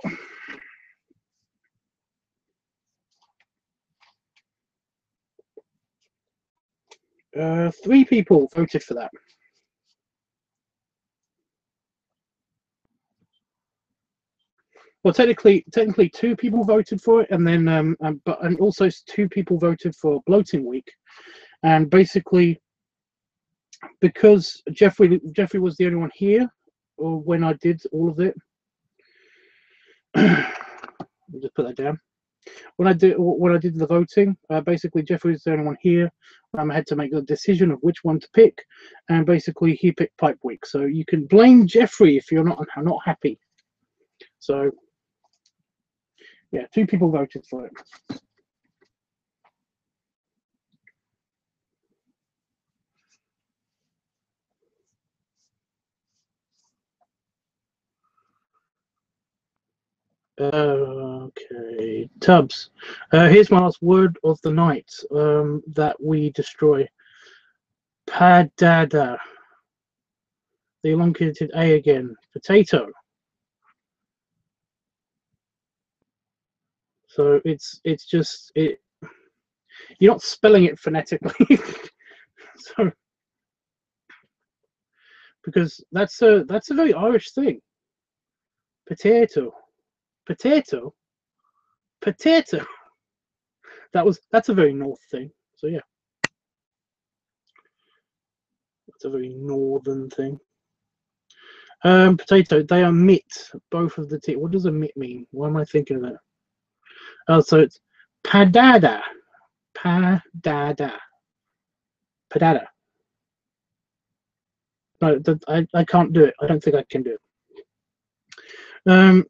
3 people voted for that. Well, technically 2 people voted for it, and then and also 2 people voted for bloating week, and basically because Jeffrey was the only one here, or when I did all of it. I'll just put that down. When I did the voting, basically Jeffrey was the only one here. I had to make the decision of which one to pick, and basically he picked Pipe Week. So you can blame Jeffrey if you're not happy. So yeah, 2 people voted for it. Okay, Tubbs. Here's my last word of the night that we destroy. Padada. The elongated A again. Potato. So it's just it. You're not spelling it phonetically. So because that's a very Irish thing. Potato. Potato. Potato. That's a very North thing. So yeah. That's a very northern thing. Potato, they are mit, both of the T. What does a mit mean? Why am I thinking of that? Oh, so it's padada. Padada. Padada. No, I can't do it. I don't think I can do it.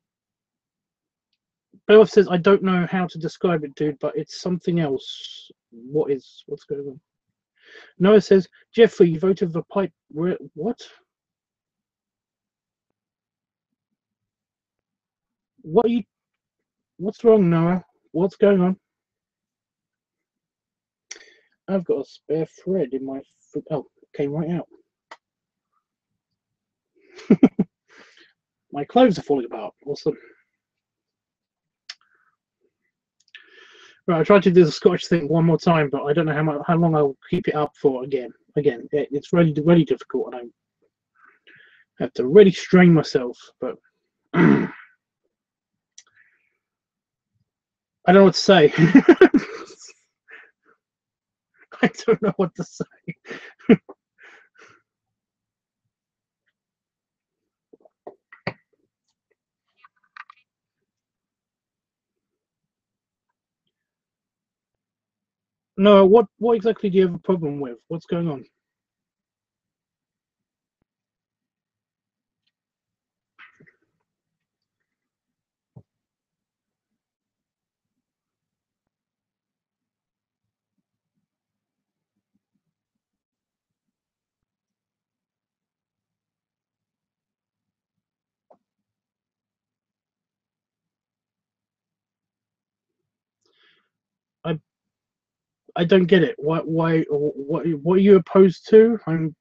Beowulf says, I don't know how to describe it, dude, but it's something else. What's going on? Noah says, Jeffrey, you voted for Pipe. What? What's wrong, Noah? What's going on? I've got a spare thread in my foot. Oh, it came right out. My clothes are falling apart. Awesome. Right, I tried to do the Scottish thing one more time, but I don't know how long I'll keep it up for again. It's really difficult, and I have to really strain myself. But I don't know what to say. I don't know what to say. No, what exactly do you have a problem with? What's going on? I don't get it. What are you opposed to? I'm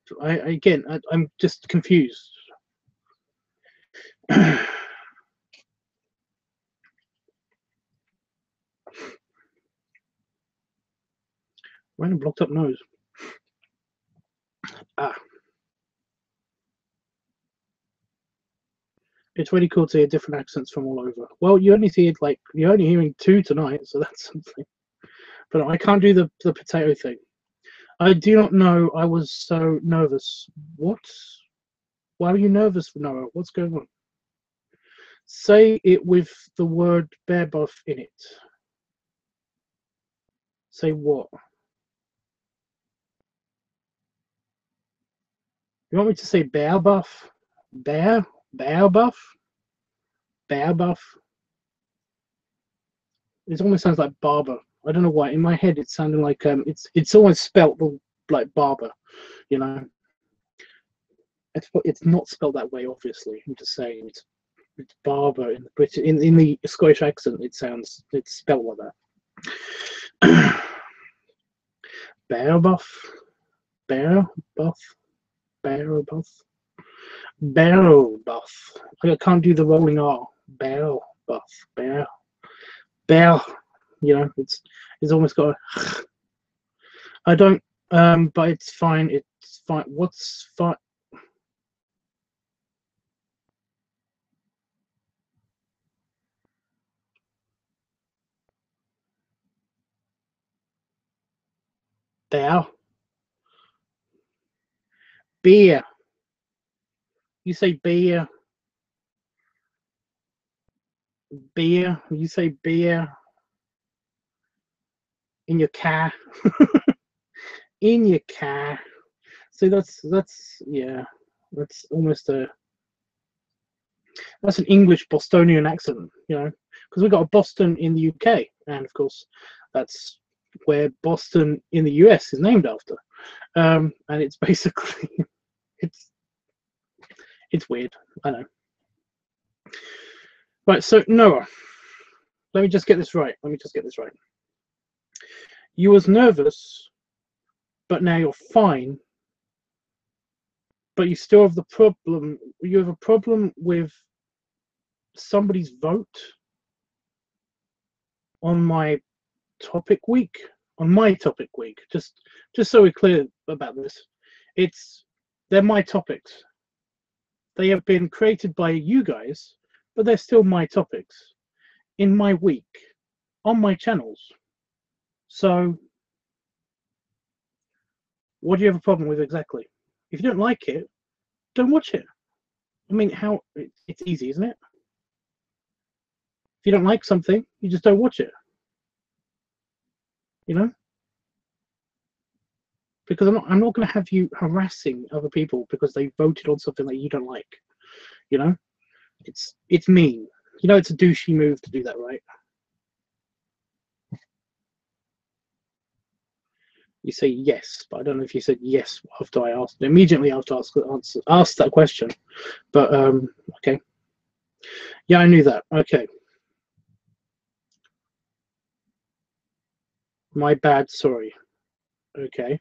just confused. Random blocked up nose. It's really cool to hear different accents from all over. Well, you're only hearing 2 tonight, so that's something. But I can't do the potato thing. I do not know. I was so nervous. What? Why are you nervous, Noah? What's going on? Say it with the word bear buff in it. Say what? You want me to say bear buff? Bear buff? Bear buff? It almost sounds like barber. I don't know why. In my head, it's sounding like it's always spelt like barber, you know. It's not spelled that way, obviously. I'm just saying it's barber in the British in the Scottish accent. It's spelled like that. Bear buff, bear buff, bear buff. Barrel bath. I can't do the rolling R. Barrel bath. Barrel. Barrel. You know, it's almost got a. I don't. But it's fine. It's fine. What's fine? Beer. Beer. You say beer. Beer. You say beer. In your car. In your car. So that's yeah. That's almost a. That's an English Bostonian accent, you know, because we've got a Boston in the UK, and of course, that's where Boston in the US is named after. And it's basically it's weird. I know. Right, so Noah, let me just get this right. You was nervous, but now you're fine. But you still have the problem. You have a problem with somebody's vote on my topic week. Just so we're clear about this, they're my topics. They have been created by you guys, but they're still my topics in my week on my channels. So what do you have a problem with exactly? If you don't like it, don't watch it. I mean, it's easy, isn't it? If you don't like something, you just don't watch it. You know? Because I'm not going to have you harassing other people because they voted on something that you don't like. You know? It's mean. You know, it's a douchey move to do that, right? You say yes, but I don't know if you said yes after I asked. Immediately after I asked that question. But okay. Yeah, I knew that. Okay. My bad, sorry. Okay.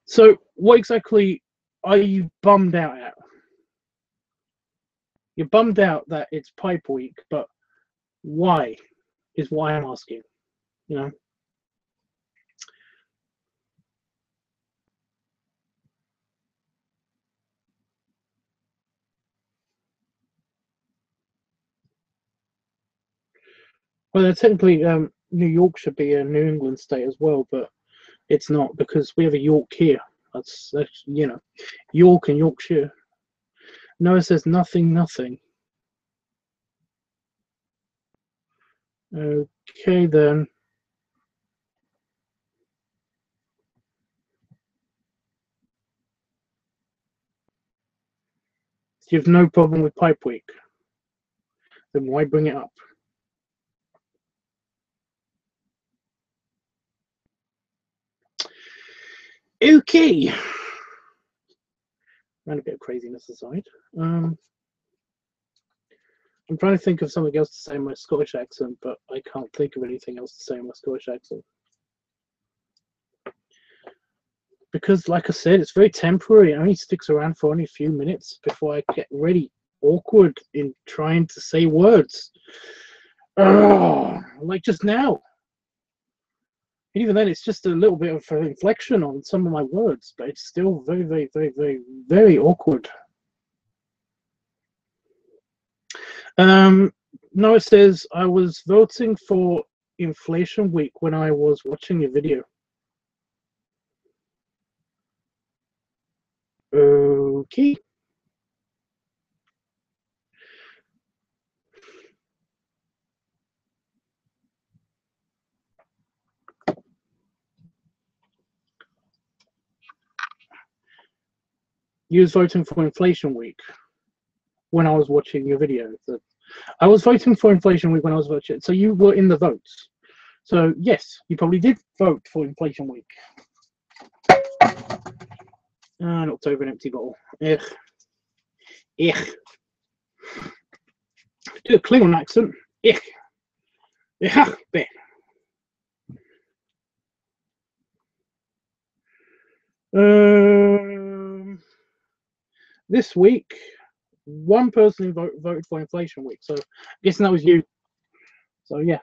So what exactly are you bummed out at? You're bummed out that it's pipe week, but why is why I'm asking, you know? Well, technically, New York should be a New England state as well, but it's not because we have a York here. That's you know, York and Yorkshire. No, it says nothing. Okay, then. You have no problem with pipe week. Then why bring it up? Okay. And a bit of craziness aside. I'm trying to think of something else to say in my Scottish accent, but I can't think of anything else to say in my Scottish accent. Because, like I said, it's very temporary. It only sticks around for only a few minutes before I get really awkward in trying to say words. Like just now. Even then, it's just a little bit of an inflection on some of my words, but it's still very, very, very, very, very awkward. No, it says I was voting for Inflation Week when I was watching your video. Okay. You was voting for Inflation Week when I was watching your video. I was voting for Inflation Week when I was watching. So you were in the votes. So yes, you probably did vote for Inflation Week. Knocked over an empty bottle. Ugh. Ugh. Do a Klingon accent. Ugh. Ugh. Bit. this week, one person voted for Inflation Week. So I'm guessing that was you. So yeah,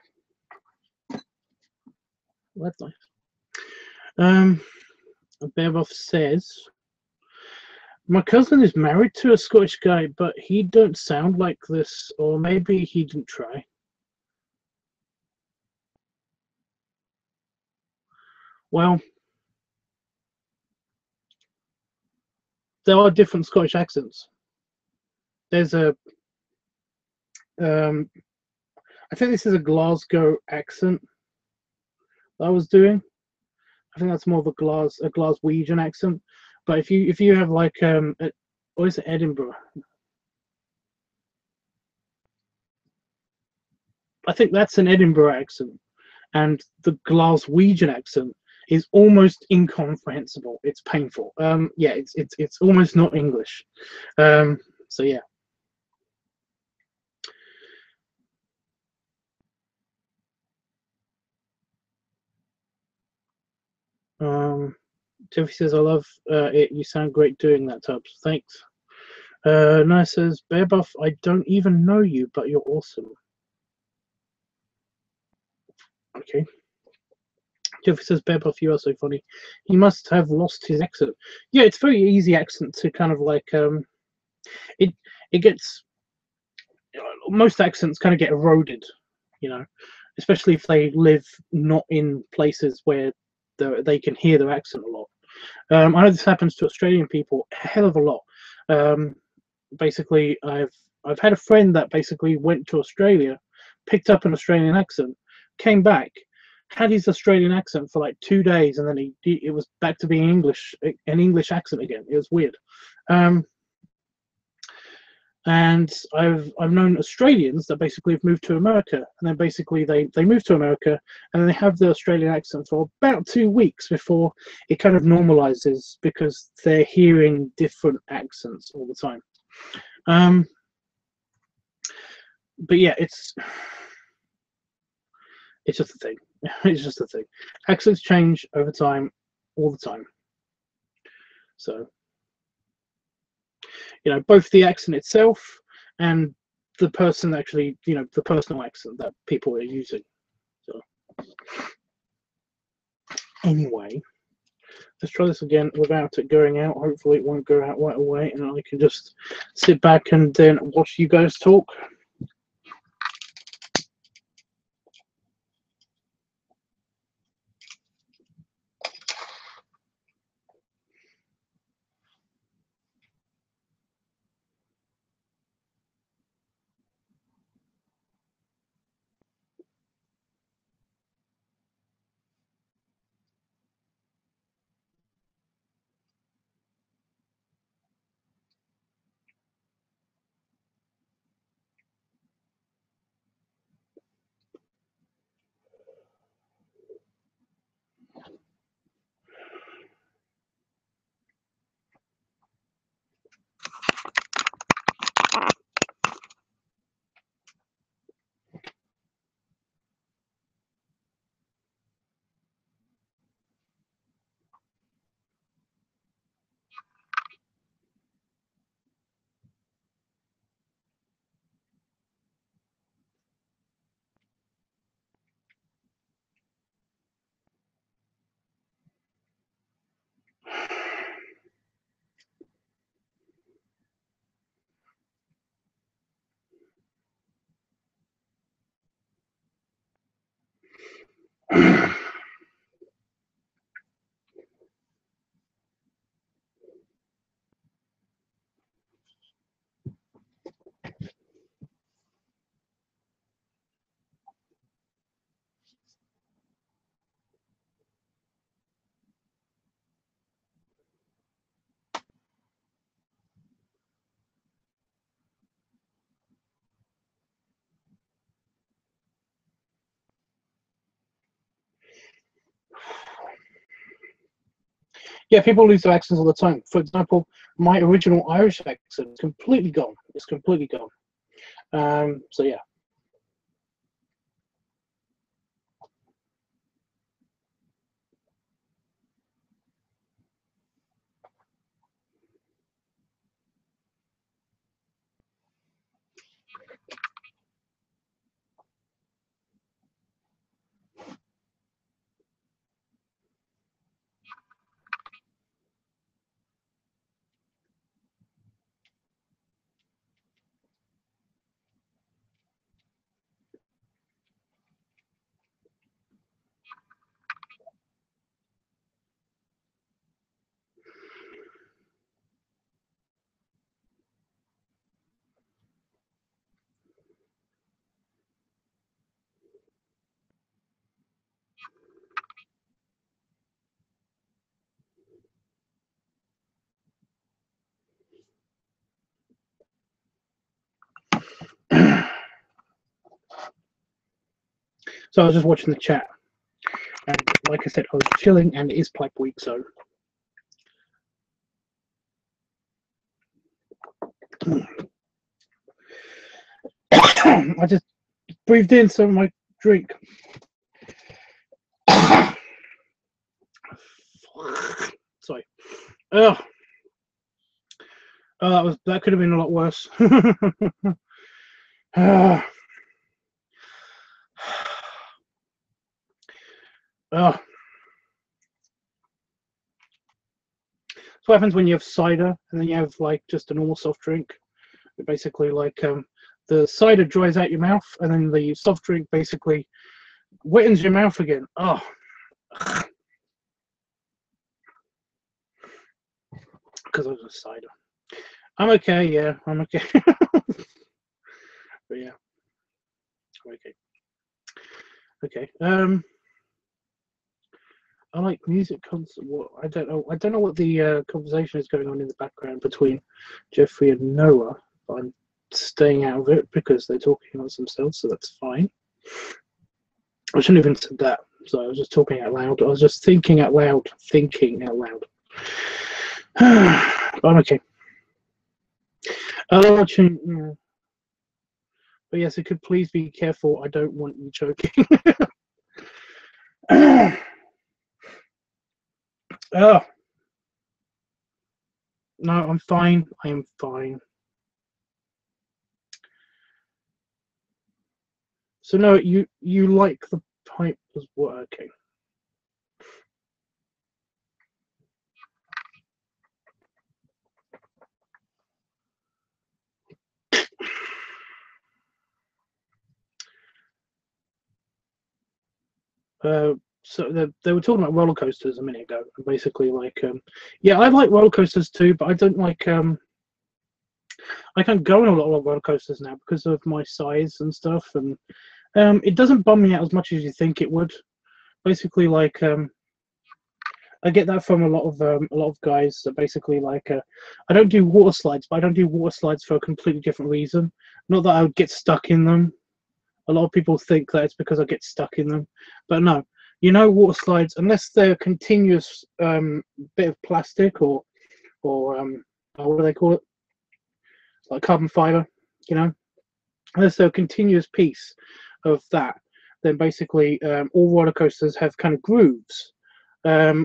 well, that's nice. Bearbuff says, my cousin is married to a Scottish guy, but he don't sound like this, or maybe he didn't try. Well, there are different Scottish accents. There's a, I think this is a Glasgow accent that I was doing. I think that's more of a Glaswegian accent. But if you have like what is it, Edinburgh? I think that's an Edinburgh accent, and the Glaswegian accent is almost incomprehensible. It's painful. Yeah, it's almost not English. So yeah. Tiffy says, I love it. You sound great doing that, Tubbs. Thanks. Naya says, Bearbuff, I don't even know you, but you're awesome. Okay. Tiffy says, Bearbuff, you are so funny. He must have lost his accent. Yeah, it's very easy accent to kind of like it gets, most accents kind of get eroded, you know, especially if they live not in places where they can hear their accent a lot. I know this happens to Australian people a hell of a lot. Basically, I've had a friend that basically went to Australia, picked up an Australian accent, came back, had his Australian accent for like 2 days, and then it was back to being an English accent again. It was weird. And I've known Australians that basically have moved to America, and then basically they move to America and then they have the Australian accent for about 2 weeks before it kind of normalizes because they're hearing different accents all the time. But yeah, it's just a thing. It's just a thing. Accents change over time, all the time. So, you know, both the accent itself and the person actually, you know, the personal accent that people are using. So, anyway, let's try this again without it going out. Hopefully, it won't go out right away, and I can just sit back and then watch you guys talk. Yeah, people lose their accents all the time. For example, my original Irish accent is completely gone. It's completely gone. So yeah. So I was just watching the chat, and like I said, I was chilling, and it is pipe week, so I just breathed in some of my drink. Sorry. Oh, that could have been a lot worse. Oh. So what happens when you have cider and then you have like just a normal soft drink? Basically, like the cider dries out your mouth, and then the soft drink basically wettens your mouth again. Oh, because of the cider. I'm okay. Yeah, I'm okay. But yeah, I'm okay. Okay. I like music concert. What I don't know. I don't know what the conversation is going on in the background between Jeffrey and Noah. But I'm staying out of it because they're talking amongst themselves, so that's fine. I shouldn't have even said that. So I was just talking out loud. I was just thinking out loud. But I'm okay. I'm watching. Yeah. But yes, it could please be careful. I don't want you choking. Oh. No, I'm fine. I am fine. So no, you like the pipe was working. So they were talking about roller coasters a minute ago, and basically like yeah, I like roller coasters too, but I don't like I can't go on a lot of roller coasters now because of my size and stuff, and it doesn't bum me out as much as you think it would. Basically, like I get that from a lot of guys that basically like I don't do water slides, but I don't do water slides for a completely different reason. Not that I would get stuck in them. A lot of people think that it's because I get stuck in them, but no. You know, water slides, unless they're a continuous bit of plastic or what do they call it? Like carbon fiber, you know, unless they're a continuous piece of that, then basically all roller coasters have kind of grooves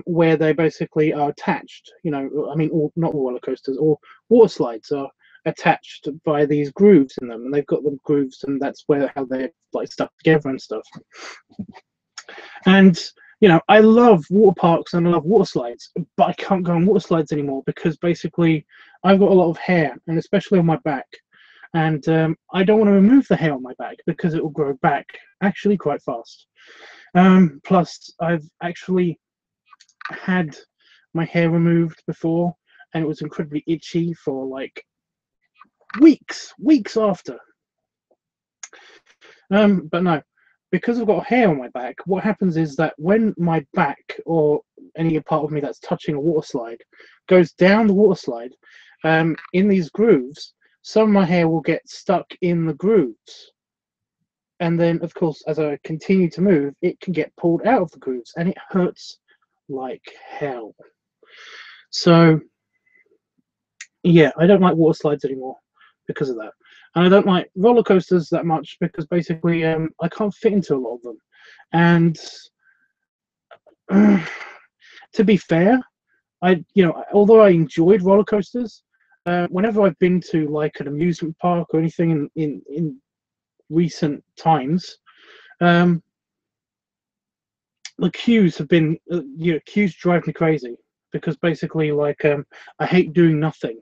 where they basically are attached. You know, I mean, not all roller coasters, or water slides are attached by these grooves in them, and they've got them grooves, and that's how they're like stuck together and stuff. And you know, I love water parks and I love water slides, but I can't go on water slides anymore because basically I've got a lot of hair, and especially on my back, and I don't want to remove the hair on my back because it will grow back actually quite fast. Plus, I've actually had my hair removed before, and it was incredibly itchy for like weeks after. But no, because I've got hair on my back, what happens is that when my back or any part of me that's touching a water slide goes down the water slide, in these grooves, some of my hair will get stuck in the grooves. And then, of course, as I continue to move, it can get pulled out of the grooves, and it hurts like hell. So, yeah, I don't like water slides anymore because of that. And I don't like roller coasters that much because basically I can't fit into a lot of them. And to be fair, although I enjoyed roller coasters, whenever I've been to like an amusement park or anything in recent times, the queues have been queues drive me crazy because basically like I hate doing nothing.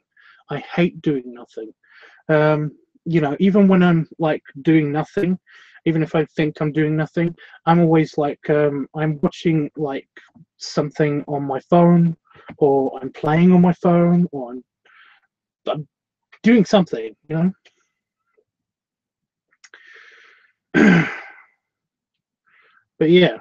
You know, even when I'm like doing nothing, even if I think I'm doing nothing, I'm always like I'm watching like something on my phone, or I'm playing on my phone, or I'm doing something, you know. But yeah,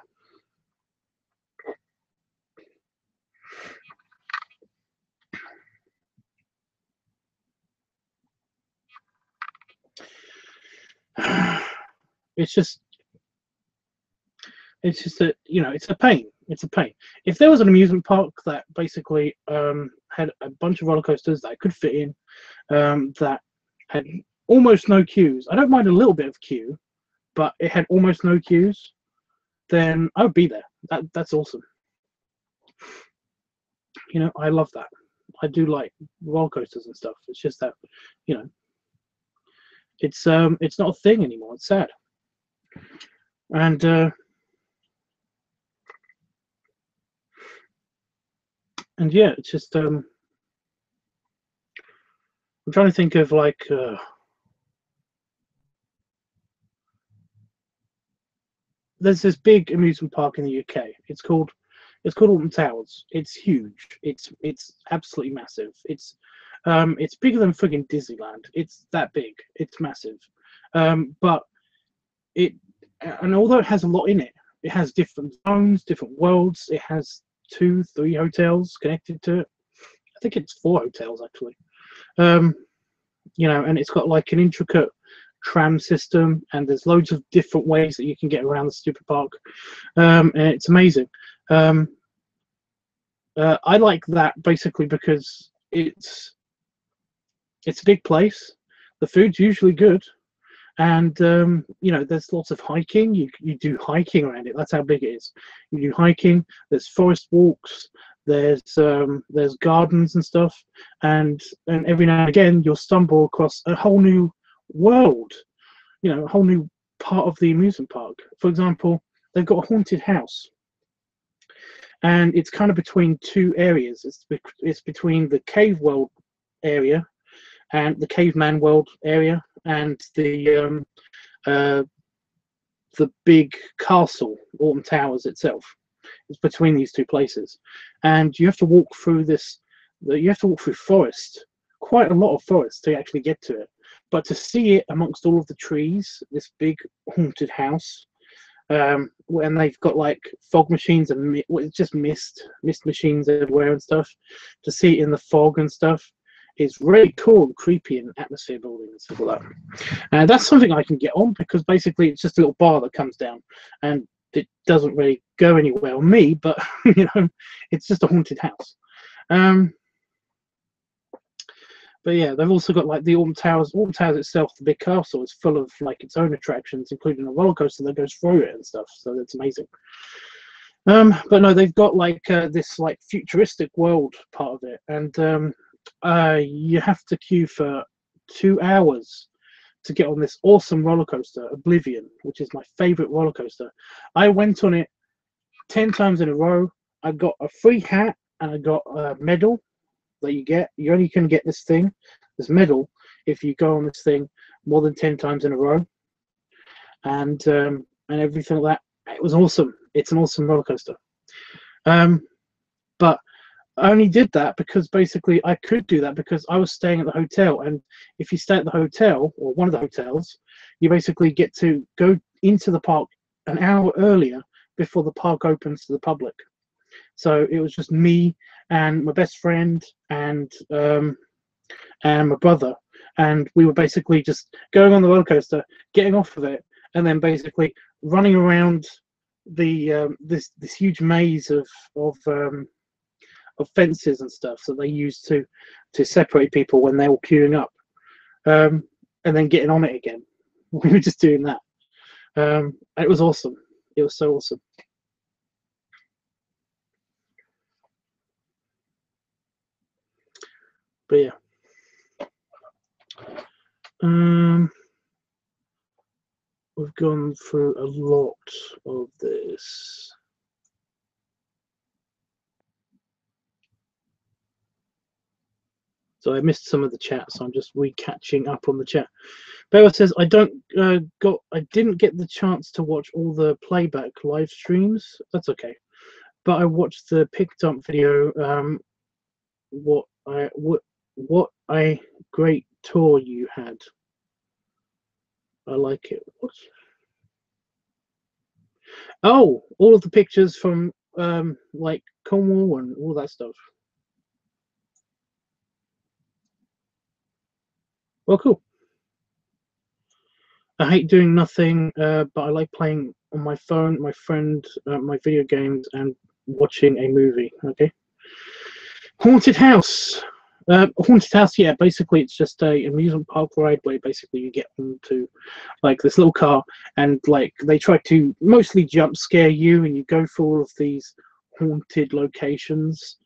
it's just that, you know, it's a pain. It's a pain. If there was an amusement park that basically had a bunch of roller coasters that I could fit in, that had almost no queues. I don't mind a little bit of queue, but it had almost no queues, then I would be there. That's awesome. You know, I love that. I do like roller coasters and stuff. It's just that, you know, it's not a thing anymore. It's sad. And yeah, it's just I'm trying to think of like there's this big amusement park in the UK. It's called Alton Towers. It's huge. It's absolutely massive. It's bigger than friggin' Disneyland. It's that big. It's massive. But it, and although it has a lot in it, it has different zones, different worlds. It has 2-3 hotels connected to it. I think it's 4 hotels actually. You know, and it's got like an intricate tram system, and there's loads of different ways that you can get around the stupid park, and it's amazing. I like that basically because it's a big place. The food's usually good, and you know, there's lots of hiking. You do hiking around it. That's how big it is. You do hiking. There's forest walks. There's gardens and stuff, and every now and again you'll stumble across a whole new world, you know, a whole new part of the amusement park. For example, they've got a haunted house, and it's kind of between 2 areas. It's between the cave world area and the caveman world area, and the big castle, Alton Towers itself. It's between these 2 places, and you have to walk through forest, quite a lot of forest to actually get to it. But to see it amongst all of the trees, this big haunted house, and they've got like fog machines and it's just mist machines everywhere and stuff. To see it in the fog and stuff is really cool and creepy and atmosphere building and stuff like that. And that's something I can get on, because basically it's just a little bar that comes down, and it doesn't really go anywhere on me, but you know, it's just a haunted house. But yeah, they've also got like the Alton Towers. Alton Towers itself, the big castle, is full of like its own attractions, including a roller coaster that goes through it and stuff. So that's amazing. But no, they've got like this like futuristic world part of it, and you have to queue for 2 hours to get on this awesome roller coaster, Oblivion, which is my favorite roller coaster. I went on it 10 times in a row. I got a free hat and I got a medal that you get. You only can get this medal, if you go on this thing more than 10 times in a row, and everything like that. It was awesome. It's an awesome roller coaster. But I only did that because basically I could do that because I was staying at the hotel, and if you stay at the hotel or one of the hotels, you basically get to go into the park an hour earlier before the park opens to the public. So it was just me and my best friend and my brother, and we were basically just going on the roller coaster, getting off of it, and then basically running around the this huge maze of fences and stuff that they use to separate people when they're all queuing up, and then getting on it again. We were just doing that. It was awesome. It was so awesome. But yeah, we've gone through a lot of this. So I missed some of the chat, so I'm just catching up on the chat. Bella says, I didn't get the chance to watch all the playback live streams. That's okay, but I watched the pick dump video. What a great tour you had. I like it. What? Oh, all of the pictures from like Cornwall and all that stuff. Well, cool. I hate doing nothing, but I like playing on my phone, my friend, my video games, and watching a movie. Okay. Haunted house. Haunted house. Yeah, basically it's just a amusement park ride where basically you get onto like this little car, and like they try to mostly jump scare you, and you go through all of these haunted locations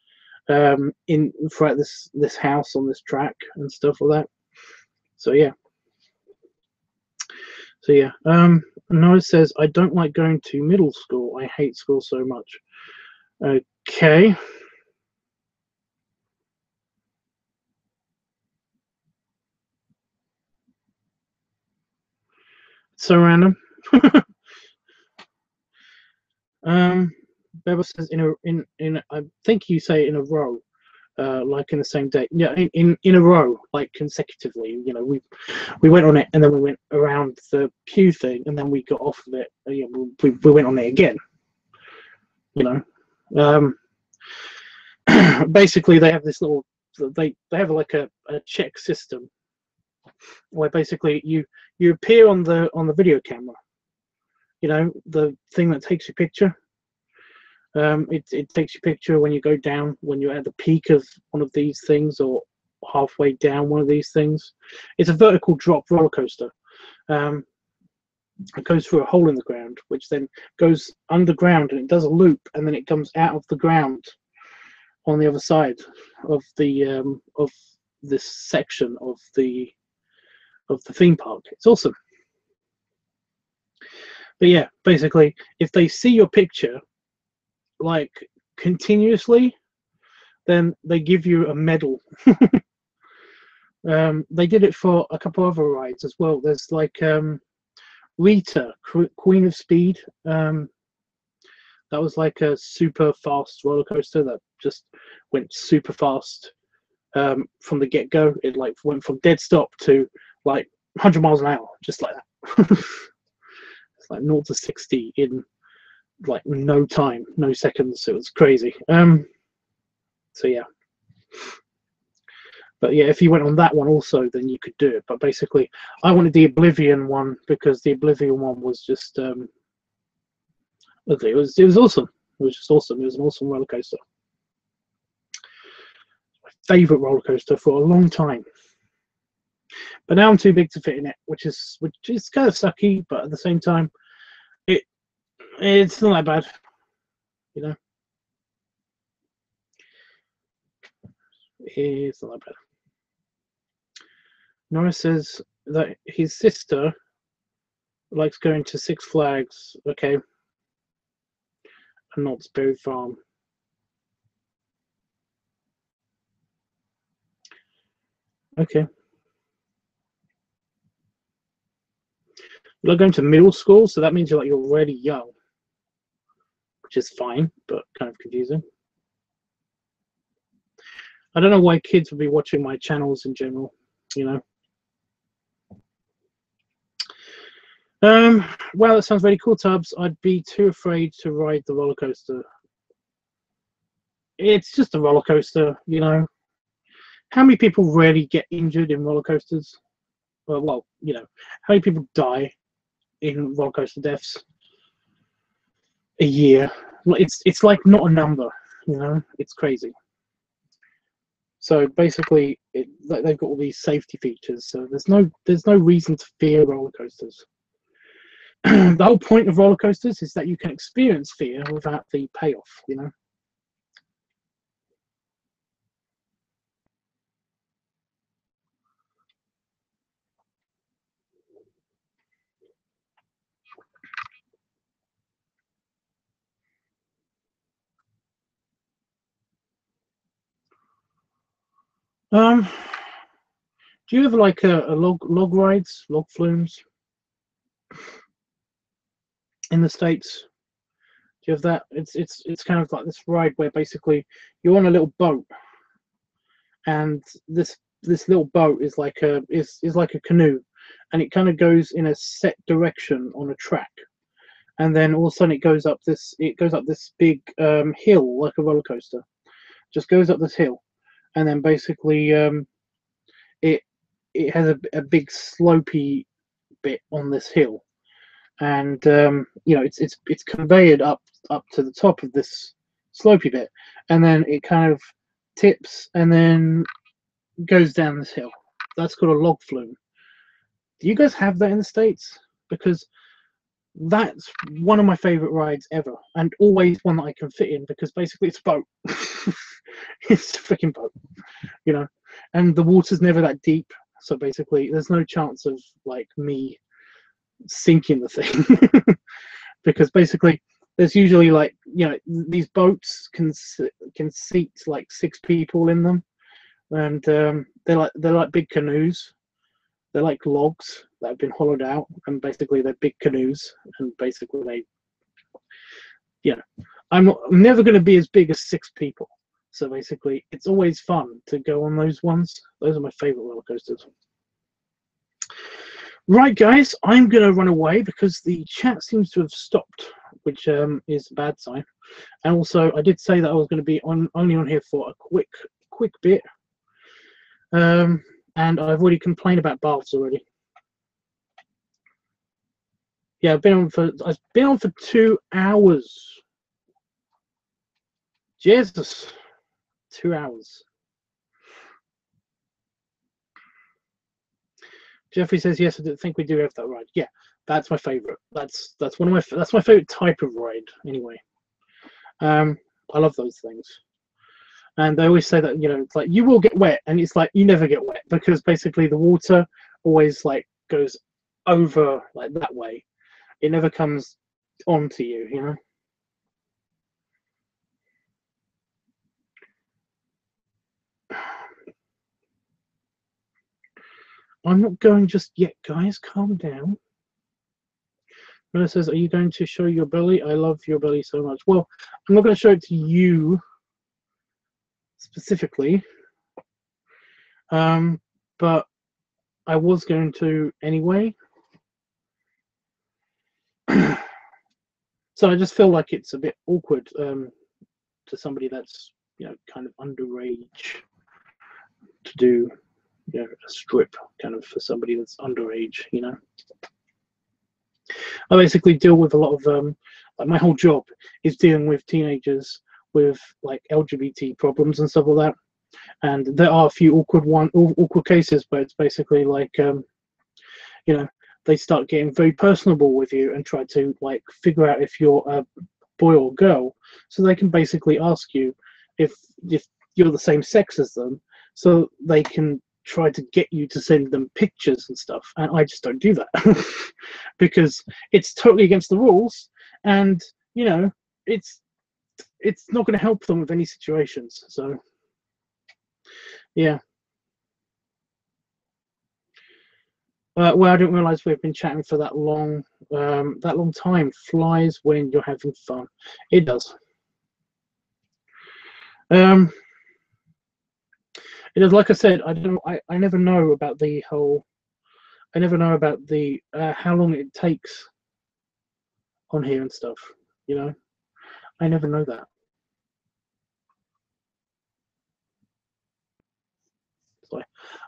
in throughout this house on this track and stuff like that. So yeah. So yeah, Noah says, I don't like going to middle school. I hate school so much. Okay. So random. Beba says in I think you say in a row, like in the same day. Yeah, in a row, like consecutively. You know, we went on it, and then we went around the pew thing, and then we got off of it. Yeah, we went on it again. You know, basically they have this little. They have like a check system where basically you appear on the video camera. You know, the thing that takes your picture. It takes your picture when you go down, when you're at the peak of one of these things, or halfway down one of these things. It's a vertical drop roller coaster. It goes through a hole in the ground, which then goes underground, and it does a loop, and then it comes out of the ground on the other side of the of this section of the theme park. It's awesome. But yeah, basically, if they see your picture like continuously, then they give you a medal. They did it for a couple other rides as well. There's like Rita, Queen of Speed. That was like a super fast roller coaster that just went super fast from the get-go. It like went from dead stop to like 100 miles an hour, just like that. It's like 0 to 60 in like no time, no seconds. It was crazy. So yeah. But yeah, if you went on that one also, then you could do it. But basically, I wanted the Oblivion one because the Oblivion one was just ugly. It was awesome. It was just awesome. It was an awesome roller coaster. My favorite roller coaster for a long time. But now I'm too big to fit in it, which is kind of sucky. But at the same time, it's not that bad, you know. It's not that bad. Norris says that his sister likes going to Six Flags, okay, and Knott's Berry Farm. Okay. You're going to middle school, so that means you're really young, which is fine, but kind of confusing. I don't know why kids would be watching my channels in general, you know. Well, that sounds really cool, Tubbs. I'd be too afraid to ride the roller coaster. It's just a roller coaster, you know. How many people really get injured in roller coasters? Well, you know, how many people die in roller coaster deaths a year? It's like not a number, you know. It's crazy. So basically, they've got all these safety features. So there's no reason to fear roller coasters. The whole point of roller coasters is that you can experience fear without the payoff, you know. Do you have like a log rides, log flumes in the States? Do you have that? It's kind of like this ride where basically you're on a little boat, and this little boat is like a canoe, and it kind of goes in a set direction on a track, and then all of a sudden it goes up this big hill like a roller coaster, just goes up this hill, and then basically it has a big slopey bit on this hill, and you know, it's conveyed up to the top of this slopey bit, and then it kind of tips and then goes down this hill. That's called a log flume. Do you guys have that in the States? Because that's one of my favorite rides ever, and always one that I can fit in, because basically it's a boat. It's a freaking boat, you know, and the water's never that deep, so basically there's no chance of like me sinking the thing. Because basically there's usually, like, you know, these boats can seat like 6 people in them, and they're like big canoes. They're like logs that have been hollowed out, and basically they're big canoes, and basically they, you know, I'm never going to be as big as 6 people, so basically it's always fun to go on those ones. Those are my favorite roller coasters. Right, guys, I'm going to run away because the chat seems to have stopped, which is a bad sign. And also, I did say that I was going to be only on here for a quick bit. And I've already complained about baths already. Yeah, I've been on for 2 hours. Jesus, 2 hours. Jeffrey says yes. I think we do have that ride. Yeah, that's my favorite. That's my favorite type of ride. Anyway, I love those things. And they always say that, you know, it's like you will get wet, and it's like you never get wet, because basically the water always like goes over like that way. It never comes onto you, you know. I'm not going just yet, guys. Calm down. Mona says, are you going to show your belly? I love your belly so much. Well, I'm not going to show it to you specifically, but I was going to anyway. So I just feel like it's a bit awkward to somebody that's, you know, kind of underage to do, you know, a strip kind of for somebody that's underage, you know. I basically deal with a lot of like my whole job is dealing with teenagers with like LGBT problems and stuff like that, and there are a few awkward cases where it's basically like you know, they start getting very personable with you and try to like figure out if you're a boy or girl, so they can basically ask you if you're the same sex as them, so they can try to get you to send them pictures and stuff. And I just don't do that because it's totally against the rules, and you know, it's not going to help them with any situations. So yeah. Well, I didn't realize we've been chatting for that long. That long time flies when you're having fun. It does. It is, like I said, I never know about the whole. I never know about the how long it takes on here and stuff. You know, I never know that. So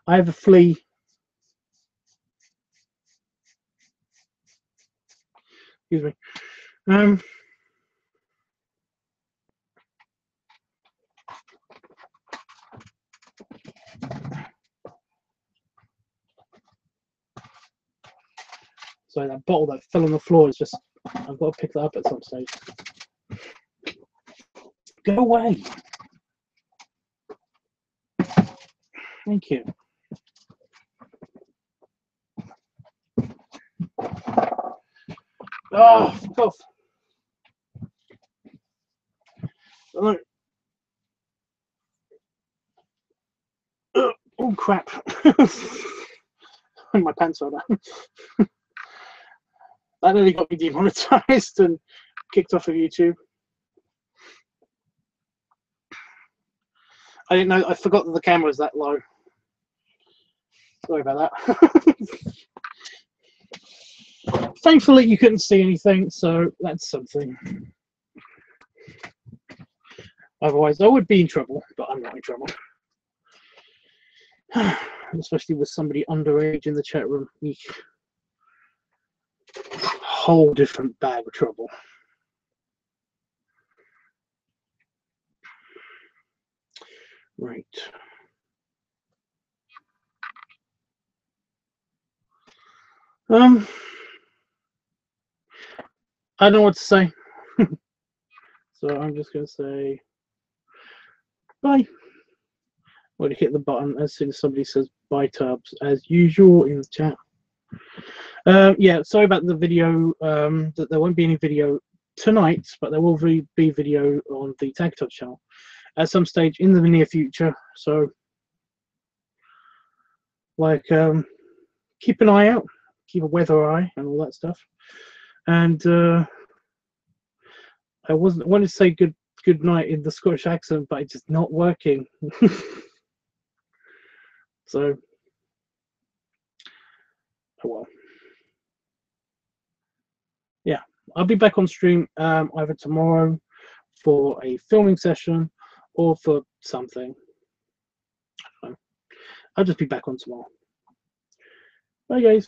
I have a flea. Excuse me. So that bottle that fell on the floor is just, I've got to pick that up at some stage. Go away. Thank you. Oh, fuck off. Oh, crap. My pants are down. That nearly got me demonetized and kicked off of YouTube. I didn't know, I forgot that the camera was that low. Sorry about that. Thankfully, you couldn't see anything, so that's something. Otherwise, I would be in trouble, but I'm not in trouble. Especially with somebody underage in the chat room. whole different bag of trouble. Right. I don't know what to say. So I'm just going to say bye. I'm going to hit the button as soon as somebody says bye, Tubbs, as usual in the chat. Yeah, sorry about the video, that there won't be any video tonight, but there will be video on the TalkTUBBS channel at some stage in the near future. So, like, keep an eye out, keep a weather eye and all that stuff. And I wanted to say good night in the Scottish accent, but it's just not working. So, oh well. Yeah, I'll be back on stream either tomorrow for a filming session or for something. I'll just be back on tomorrow. Bye, guys.